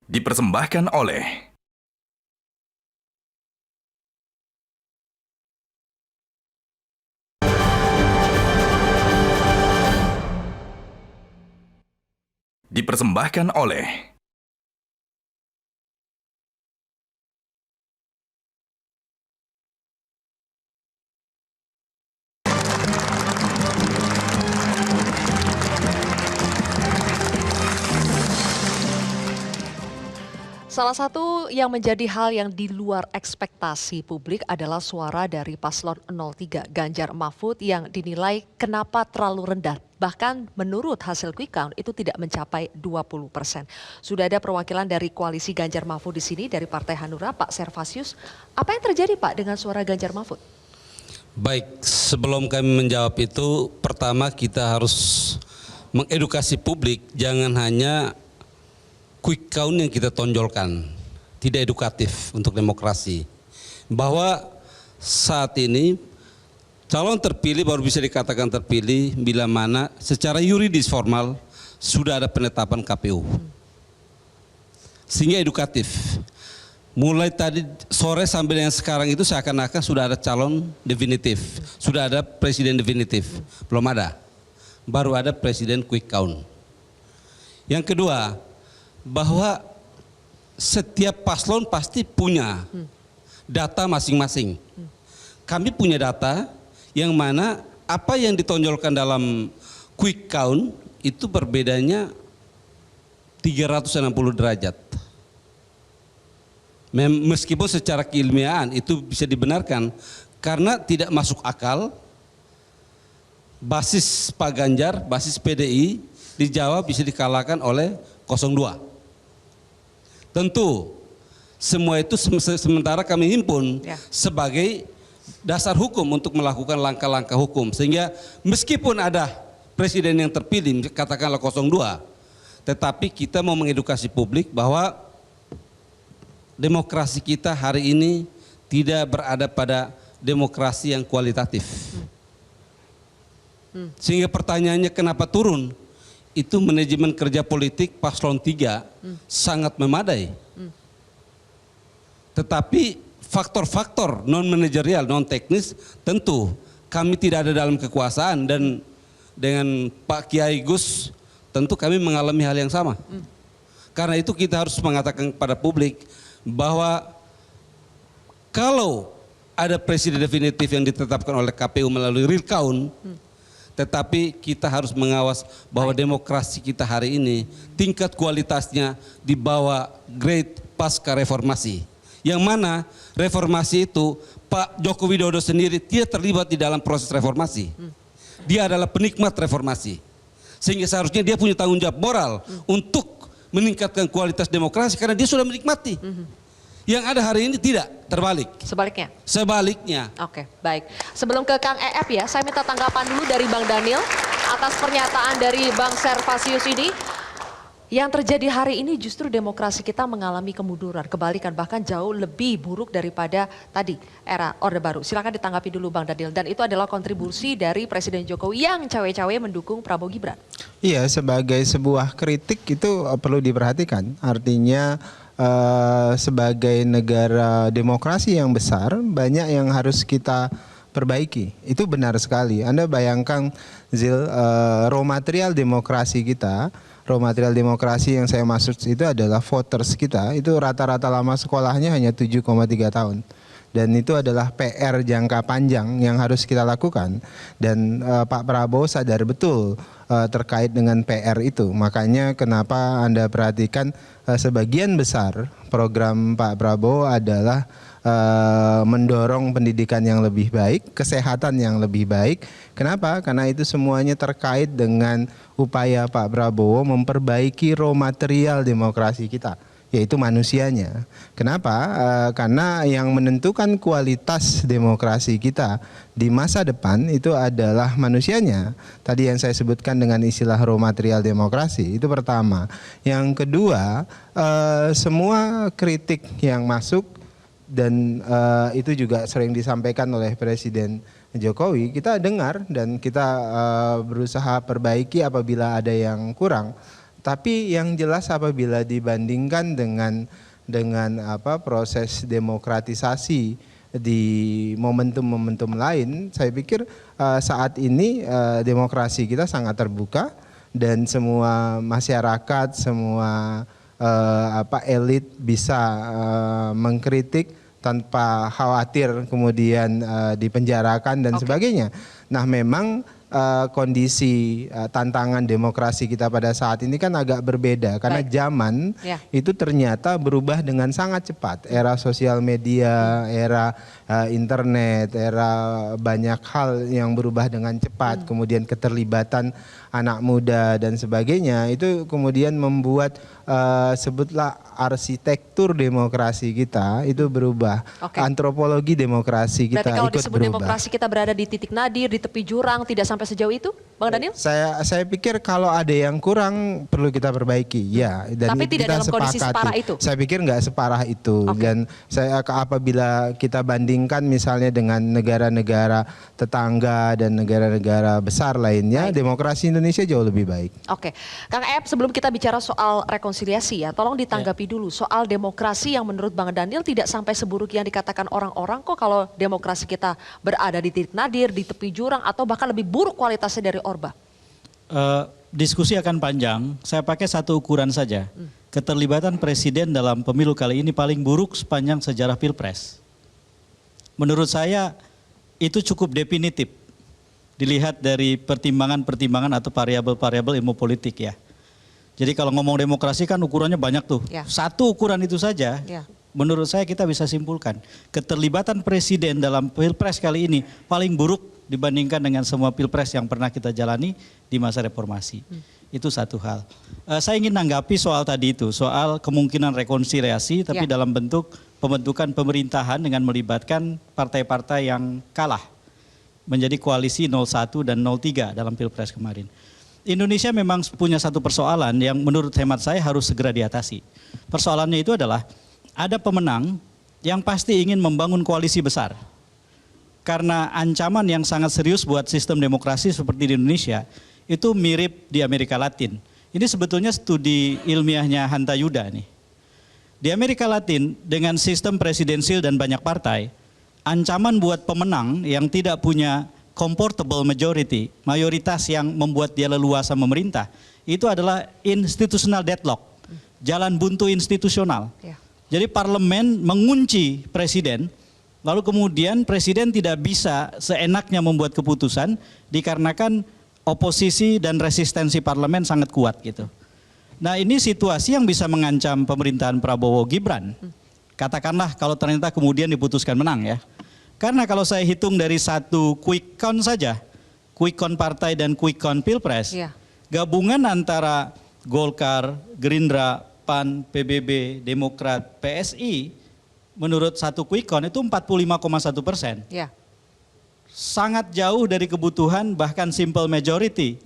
Dipersembahkan oleh Salah satu yang menjadi hal yang di luar ekspektasi publik adalah suara dari paslon 03 Ganjar Mahfud yang dinilai kenapa terlalu rendah. Bahkan menurut hasil quick count itu tidak mencapai 20%. Sudah ada perwakilan dari koalisi Ganjar Mahfud di sini dari Partai Hanura, Pak Servasius. Apa yang terjadi Pak dengan suara Ganjar Mahfud? Baik, sebelum kami menjawab itu, pertama kita harus mengedukasi publik, jangan hanya quick count yang kita tonjolkan, tidak edukatif untuk demokrasi. Bahwa saat ini calon terpilih baru bisa dikatakan terpilih bila mana secara yuridis formal sudah ada penetapan KPU. Sehingga edukatif. Mulai tadi sore sampai dengan sekarang itu seakan-akan sudah ada calon definitif, sudah ada presiden definitif. Belum ada. Baru ada presiden quick count. Yang kedua, bahwa setiap paslon pasti punya data masing-masing. Kami punya data yang mana apa yang ditonjolkan dalam quick count itu berbedanya 360 derajat. Meskipun secara keilmiahan itu bisa dibenarkan karena tidak masuk akal, basis Pak Ganjar, basis PDI di Jawa bisa dikalahkan oleh 02. Tentu semua itu sementara kami himpun sebagai dasar hukum untuk melakukan langkah-langkah hukum. Sehingga meskipun ada presiden yang terpilih katakanlah 02, tetapi kita mau mengedukasi publik bahwa demokrasi kita hari ini tidak berada pada demokrasi yang kualitatif. Sehingga pertanyaannya kenapa turun? Itu manajemen kerja politik paslon 3 sangat memadai. Tetapi faktor-faktor non-manajerial, non-teknis tentu kami tidak ada dalam kekuasaan dan dengan Pak Kiai Gus tentu kami mengalami hal yang sama. Karena itu kita harus mengatakan kepada publik bahwa kalau ada presiden definitif yang ditetapkan oleh KPU melalui real count, tetapi kita harus mengawas bahwa demokrasi kita hari ini tingkat kualitasnya di bawah grade pasca reformasi. Yang mana reformasi itu Pak Joko Widodo sendiri tidak terlibat di dalam proses reformasi. Dia adalah penikmat reformasi. Sehingga seharusnya dia punya tanggung jawab moral untuk meningkatkan kualitas demokrasi karena dia sudah menikmati. Yang ada hari ini tidak, terbalik. Sebaliknya? Sebaliknya. Oke, baik. Sebelum ke Kang EF ya, saya minta tanggapan dulu dari Bang Daniel atas pernyataan dari Bang Servasius ini. Yang terjadi hari ini justru demokrasi kita mengalami kemunduran, kebalikan bahkan jauh lebih buruk daripada tadi era Orde Baru. Silakan ditanggapi dulu Bang Daniel. Dan itu adalah kontribusi dari Presiden Jokowi yang cawe-cawe mendukung Prabowo Gibran. Iya, sebagai sebuah kritik itu perlu diperhatikan. Artinya sebagai negara demokrasi yang besar, banyak yang harus kita perbaiki. Itu benar sekali. Anda bayangkan Zil, raw material demokrasi kita, raw material demokrasi yang saya maksud itu adalah voters kita, itu rata-rata lama sekolahnya hanya 7,3 tahun. dan itu adalah PR jangka panjang yang harus kita lakukan, dan Pak Prabowo sadar betul terkait dengan PR itu. Makanya kenapa Anda perhatikan sebagian besar program Pak Prabowo adalah mendorong pendidikan yang lebih baik, kesehatan yang lebih baik. Kenapa? Karena itu semuanya terkait dengan upaya Pak Prabowo memperbaiki raw material demokrasi kita, yaitu manusianya. Kenapa? Karena yang menentukan kualitas demokrasi kita di masa depan itu adalah manusianya. Tadi yang saya sebutkan dengan istilah raw material demokrasi, itu pertama. Yang kedua, semua kritik yang masuk, dan itu juga sering disampaikan oleh Presiden Jokowi, kita dengar dan kita berusaha perbaiki apabila ada yang kurang. Tapi yang jelas apabila dibandingkan dengan proses demokratisasi di momentum-momentum lain, saya pikir saat ini demokrasi kita sangat terbuka dan semua masyarakat, semua elit bisa mengkritik tanpa khawatir kemudian dipenjarakan dan sebagainya. Nah, memang kondisi tantangan demokrasi kita pada saat ini kan agak berbeda karena zaman itu ternyata berubah dengan sangat cepat. Era sosial media, era internet, era banyak hal yang berubah dengan cepat, kemudian keterlibatan anak muda dan sebagainya, itu kemudian membuat sebutlah arsitektur demokrasi kita itu berubah. Antropologi demokrasi kita berarti kalau ikut disebut berubah. demokrasi kita berada di titik nadir, di tepi jurang, tidak sampai sejauh itu, Bang Daniel? Saya pikir kalau ada yang kurang perlu kita perbaiki, ya. Dan tapi tidak kita dalam kondisi sepakati. separah itu? Saya pikir nggak separah itu. Dan saya apabila kita bandingkan misalnya dengan negara-negara tetangga dan negara-negara besar lainnya, demokrasi Indonesia jauh lebih baik. Oke, Kang Ep, sebelum kita bicara soal rekonsiliasi ya, tolong ditanggapi dulu soal demokrasi yang menurut Bang Daniel tidak sampai seburuk yang dikatakan orang-orang kok kalau demokrasi kita berada di titik nadir, di tepi jurang, atau bahkan lebih buruk kualitasnya dari Orba. Diskusi akan panjang, saya pakai satu ukuran saja. Keterlibatan presiden dalam pemilu kali ini paling buruk sepanjang sejarah Pilpres. Menurut saya itu cukup definitif. Dilihat dari pertimbangan-pertimbangan atau variabel-variabel ilmu politik ya. Jadi kalau ngomong demokrasi kan ukurannya banyak tuh. Satu ukuran itu saja, menurut saya kita bisa simpulkan. Keterlibatan presiden dalam Pilpres kali ini paling buruk dibandingkan dengan semua Pilpres yang pernah kita jalani di masa reformasi. Itu satu hal. Saya ingin nanggapi soal tadi itu, soal kemungkinan rekonsiliasi tapi dalam bentuk pembentukan pemerintahan dengan melibatkan partai-partai yang kalah. Menjadi koalisi 01 dan 03 dalam Pilpres kemarin. Indonesia memang punya satu persoalan yang menurut hemat saya harus segera diatasi. Persoalannya itu adalah ada pemenang yang pasti ingin membangun koalisi besar. Karena ancaman yang sangat serius buat sistem demokrasi seperti di Indonesia itu mirip di Amerika Latin. Ini sebetulnya studi ilmiahnya Hanta Yuda nih. Di Amerika Latin dengan sistem presidensil dan banyak partai, ancaman buat pemenang yang tidak punya comfortable majority, mayoritas yang membuat dia leluasa memerintah, itu adalah institutional deadlock, jalan buntu institusional. Jadi parlemen mengunci presiden, lalu kemudian presiden tidak bisa seenaknya membuat keputusan dikarenakan oposisi dan resistensi parlemen sangat kuat gitu. Nah ini situasi yang bisa mengancam pemerintahan Prabowo Gibran. Katakanlah kalau ternyata kemudian diputuskan menang ya. Karena kalau saya hitung dari satu quick count saja, quick count partai dan quick count Pilpres, gabungan antara Golkar, Gerindra, PAN, PBB, Demokrat, PSI, menurut satu quick count itu 45,1%. Sangat jauh dari kebutuhan bahkan simple majority.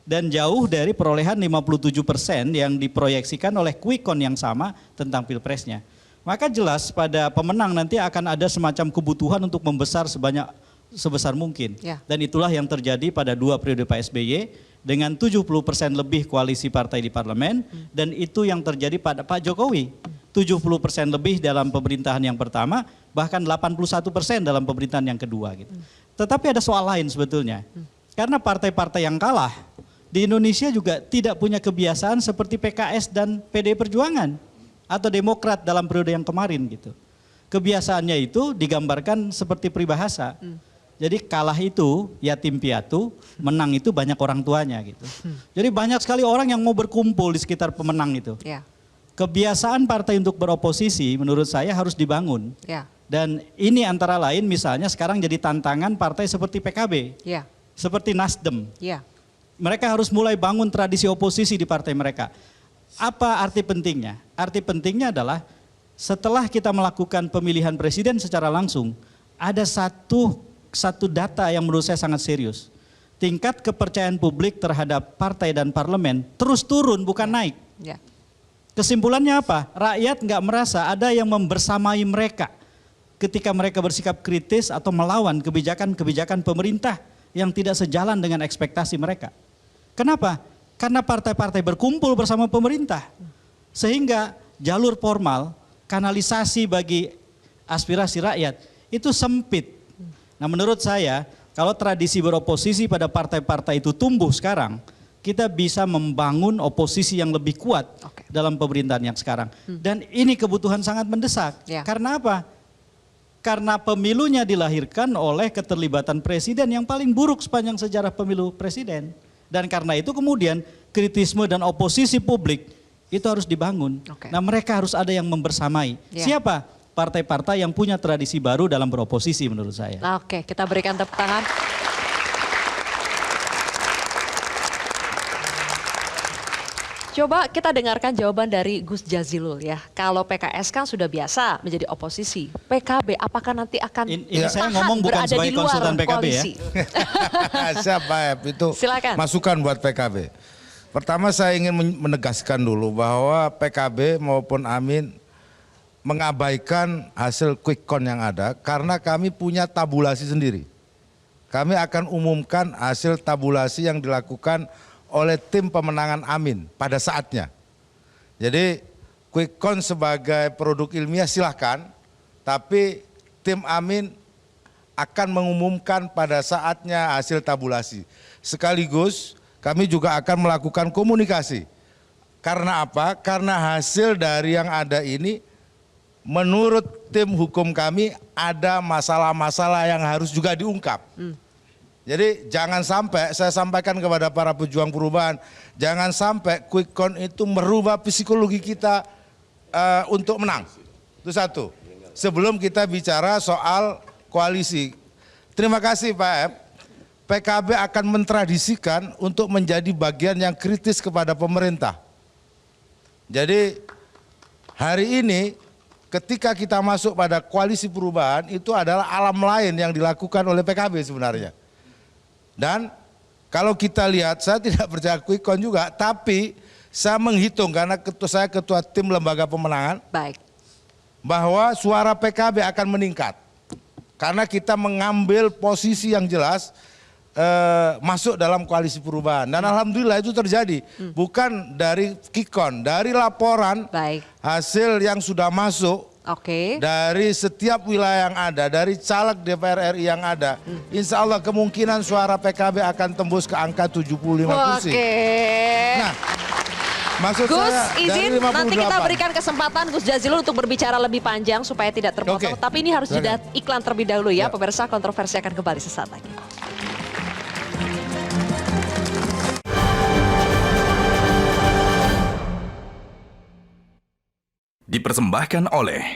Dan jauh dari perolehan 57% yang diproyeksikan oleh quick count yang sama tentang Pilpresnya. Maka jelas pada pemenang nanti akan ada semacam kebutuhan untuk membesar sebesar mungkin. Dan itulah yang terjadi pada 2 periode Pak SBY dengan 70% lebih koalisi partai di parlemen dan itu yang terjadi pada Pak Jokowi. 70% lebih dalam pemerintahan yang pertama, bahkan 81% dalam pemerintahan yang kedua gitu. Tetapi ada soal lain sebetulnya. Karena partai-partai yang kalah di Indonesia juga tidak punya kebiasaan seperti PKS dan PDI Perjuangan atau Demokrat dalam periode yang kemarin gitu. kebiasaannya itu digambarkan seperti peribahasa. Jadi kalah itu yatim piatu, menang itu banyak orang tuanya gitu. Jadi banyak sekali orang yang mau berkumpul di sekitar pemenang itu. Ya. Kebiasaan partai untuk beroposisi menurut saya harus dibangun. Ya. Dan ini antara lain misalnya sekarang jadi tantangan partai seperti PKB, Ya. seperti Nasdem. Ya. Mereka harus mulai bangun tradisi oposisi di partai mereka. Apa arti pentingnya? Arti pentingnya adalah setelah kita melakukan pemilihan presiden secara langsung, ada satu data yang menurut saya sangat serius. Tingkat kepercayaan publik terhadap partai dan parlemen terus turun, bukan naik. Ya. Kesimpulannya apa? Rakyat nggak merasa ada yang membersamai mereka ketika mereka bersikap kritis atau melawan kebijakan-kebijakan pemerintah yang tidak sejalan dengan ekspektasi mereka. Kenapa? Karena partai-partai berkumpul bersama pemerintah. Sehingga jalur formal, kanalisasi bagi aspirasi rakyat itu sempit. Nah menurut saya, kalau tradisi beroposisi pada partai-partai itu tumbuh sekarang, kita bisa membangun oposisi yang lebih kuat dalam pemerintahan yang sekarang. Dan ini kebutuhan sangat mendesak. Ya. Karena apa? Karena pemilunya dilahirkan oleh keterlibatan presiden yang paling buruk sepanjang sejarah pemilu presiden. Dan karena itu kemudian kritisme dan oposisi publik itu harus dibangun. Nah mereka harus ada yang membersamai. Ya. Siapa? Partai-partai yang punya tradisi baru dalam beroposisi menurut saya. Oke, kita berikan tepuk tangan. Coba kita dengarkan jawaban dari Gus Jazilul ya. Kalau PKS kan sudah biasa menjadi oposisi. PKB apakah nanti akan Ini saya ngomong bukan berada sebagai di luar konsultan PKB koalisi? Ya. Siapa itu Silakan. masukan buat PKB. Pertama saya ingin menegaskan dulu bahwa PKB maupun Amin mengabaikan hasil quick count yang ada karena kami punya tabulasi sendiri. Kami akan umumkan hasil tabulasi yang dilakukan oleh tim pemenangan Amin pada saatnya. Jadi quick count sebagai produk ilmiah silahkan, tapi tim Amin akan mengumumkan pada saatnya hasil tabulasi. Sekaligus kami juga akan melakukan komunikasi. Karena apa? Karena hasil dari yang ada ini menurut tim hukum kami ada masalah-masalah yang harus juga diungkap. Jadi jangan sampai, saya sampaikan kepada para pejuang perubahan, jangan sampai quick count itu merubah psikologi kita untuk menang. Itu satu. Sebelum kita bicara soal koalisi. Terima kasih Pak F. PKB akan mentradisikan untuk menjadi bagian yang kritis kepada pemerintah. Jadi hari ini ketika kita masuk pada koalisi perubahan itu adalah alam lain yang dilakukan oleh PKB sebenarnya. Dan kalau kita lihat, saya tidak percaya quick count juga, tapi saya menghitung karena saya ketua tim lembaga pemenangan. Baik. Bahwa suara PKB akan meningkat. Karena kita mengambil posisi yang jelas masuk dalam koalisi perubahan. Dan alhamdulillah itu terjadi. Bukan dari quick count, dari laporan hasil yang sudah masuk. Dari setiap wilayah yang ada, dari caleg DPR RI yang ada, insya Allah kemungkinan suara PKB akan tembus ke angka 75 kursi. Nah, maksud Gus, saya izin dari 58. nanti kita berikan kesempatan Gus Jazilul untuk berbicara lebih panjang supaya tidak terpotong. Tapi ini harus jeda iklan terlebih dahulu ya. Pemirsa, kontroversi akan kembali sesaat lagi. Dipersembahkan oleh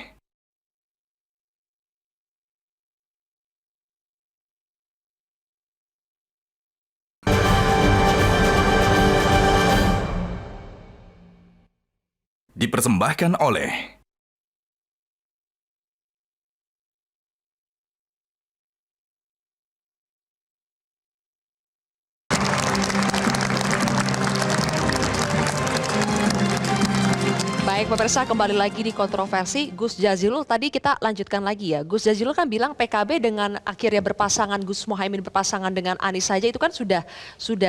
Baik pemirsa, kembali lagi di kontroversi. Gus Jazilul tadi kita lanjutkan lagi ya. Gus Jazilul kan bilang PKB dengan akhirnya berpasangan, Gus Muhaimin berpasangan dengan Anies saja itu kan sudah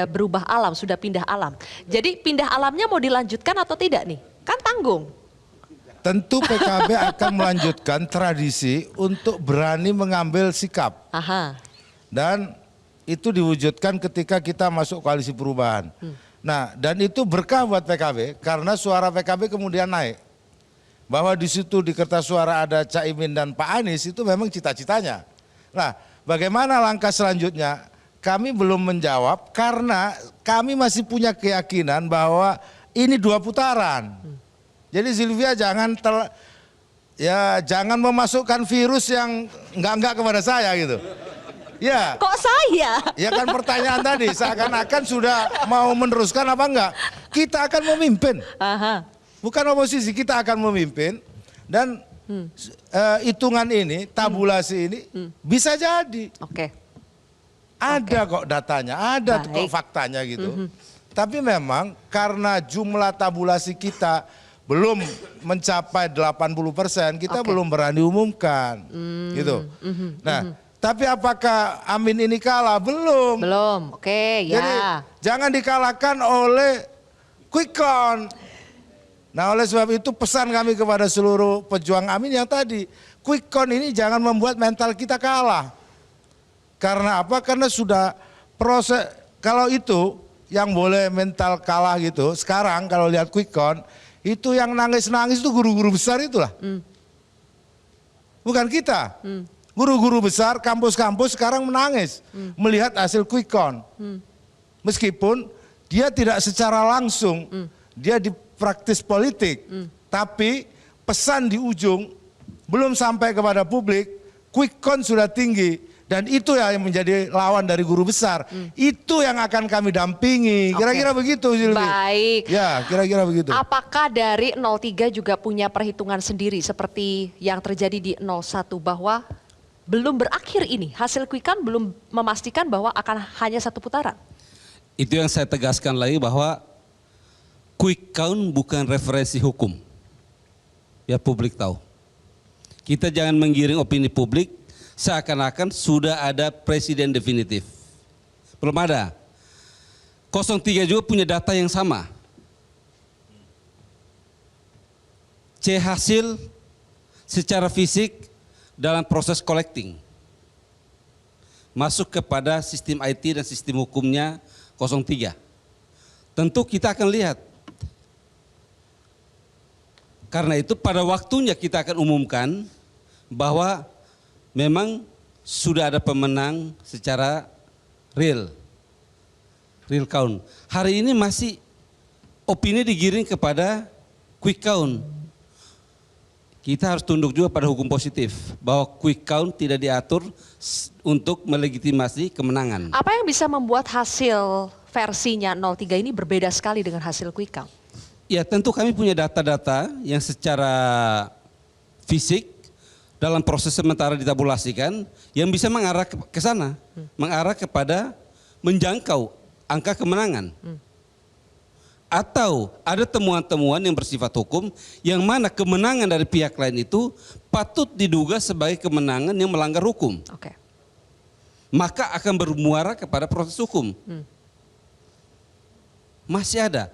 berubah alam, sudah pindah alam. Jadi pindah alamnya mau dilanjutkan atau tidak nih? Kan tanggung. Tentu PKB akan melanjutkan tradisi untuk berani mengambil sikap. Dan itu diwujudkan ketika kita masuk koalisi perubahan. Nah, dan itu berkah buat PKB karena suara PKB kemudian naik. bahwa di situ di kertas suara ada Caimin dan Pak Anies, itu memang cita-citanya. Nah, bagaimana langkah selanjutnya? Kami belum menjawab karena kami masih punya keyakinan bahwa ini 2 putaran. Jadi Zilvia jangan jangan memasukkan virus yang enggak kepada saya gitu. Ya. Kok saya? Ya kan pertanyaan tadi seakan-akan sudah mau meneruskan apa enggak? Kita akan memimpin. Bukan oposisi, kita akan memimpin dan hitungan ini, tabulasi ini bisa jadi. Ada kok datanya, ada kok faktanya gitu. Tapi memang karena jumlah tabulasi kita belum mencapai 80%, kita belum berani umumkan. Gitu. Nah, tapi apakah Amin ini kalah? Belum. Belum, ya. Jadi jangan dikalahkan oleh quick count. Nah, oleh sebab itu pesan kami kepada seluruh pejuang Amin yang tadi, quick count ini jangan membuat mental kita kalah. Karena apa? Karena sudah proses, kalau itu yang boleh mental kalah gitu, sekarang kalau lihat quick count, itu yang nangis-nangis itu guru-guru besar itulah. Bukan kita. Guru-guru besar, kampus-kampus sekarang menangis melihat hasil quick count. Meskipun dia tidak secara langsung, dia di praktis politik, tapi pesan di ujung belum sampai kepada publik, quick count sudah tinggi. Dan itu yang menjadi lawan dari guru besar. Itu yang akan kami dampingi. Kira-kira begitu, Zilvi. Baik. Ya, kira-kira begitu. Apakah dari 03 juga punya perhitungan sendiri seperti yang terjadi di 01 bahwa belum berakhir ini, hasil quick count belum memastikan bahwa akan hanya 1 putaran? Itu yang saya tegaskan lagi bahwa quick count bukan referensi hukum. Ya publik tahu. Kita jangan menggiring opini publik seakan-akan sudah ada presiden definitif. Belum ada. 03 juga punya data yang sama. C hasil secara fisik dalam proses collecting. Masuk kepada sistem IT dan sistem hukumnya 03. Tentu kita akan lihat. Karena itu pada waktunya kita akan umumkan bahwa memang sudah ada pemenang secara real count. Hari ini masih opini digiring kepada quick count. Kita harus tunduk juga pada hukum positif bahwa quick count tidak diatur untuk melegitimasi kemenangan. Apa yang bisa membuat hasil versinya 03 ini berbeda sekali dengan hasil quick count? Ya tentu kami punya data-data yang secara fisik dalam proses sementara ditabulasikan yang bisa mengarah ke sana, mengarah kepada menjangkau angka kemenangan. Atau ada temuan-temuan yang bersifat hukum yang mana kemenangan dari pihak lain itu patut diduga sebagai kemenangan yang melanggar hukum. Maka akan bermuara kepada proses hukum. Masih ada.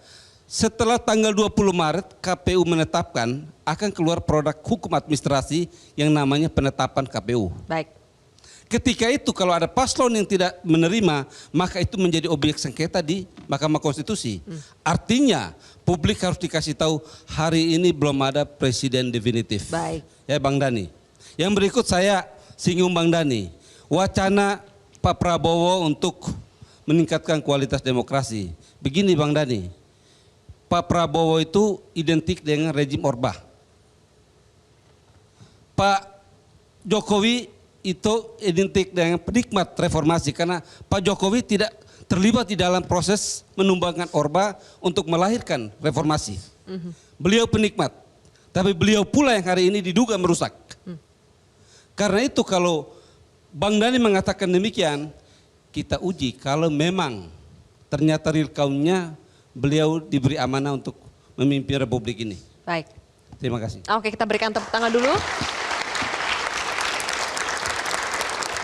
Setelah tanggal 20 Maret KPU menetapkan akan keluar produk hukum administrasi yang namanya penetapan KPU. Baik. Ketika itu kalau ada paslon yang tidak menerima, maka itu menjadi objek sengketa di Mahkamah Konstitusi. Artinya publik harus dikasih tahu hari ini belum ada presiden definitif. Baik. Ya Bang Dhani. Yang berikut saya singgung Bang Dhani. Wacana Pak Prabowo untuk meningkatkan kualitas demokrasi. Begini Bang Dhani. Pak Prabowo itu identik dengan rejim Orba. Pak Jokowi itu identik dengan penikmat reformasi karena Pak Jokowi tidak terlibat di dalam proses menumbangkan Orba untuk melahirkan reformasi. Beliau penikmat, tapi beliau pula yang hari ini diduga merusak. Karena itu kalau Bang Dhani mengatakan demikian, kita uji kalau memang ternyata real count-nya beliau diberi amanah untuk memimpin Republik ini. Baik. Terima kasih. Oke, kita berikan tepuk tangan dulu.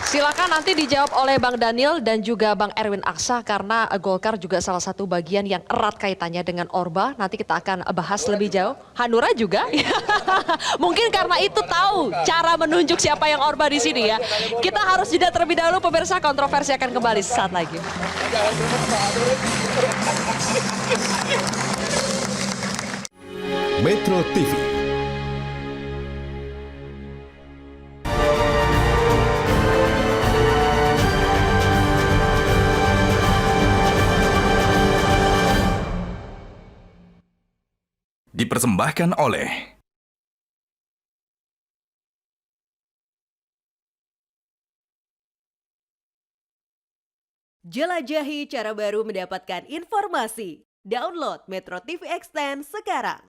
Silakan nanti dijawab oleh Bang Daniel dan juga Bang Erwin Aksa karena Golkar juga salah satu bagian yang erat kaitannya dengan Orba. Nanti kita akan bahas lebih jauh. Hanura juga. Mungkin karena itu tahu cara menunjuk siapa yang Orba di sini ya. Kita harus jeda terlebih dahulu pemirsa, kontroversi akan kembali sesaat lagi. Metro TV, dipersembahkan oleh Jelajahi cara baru mendapatkan informasi. Download Metro TV Extend sekarang.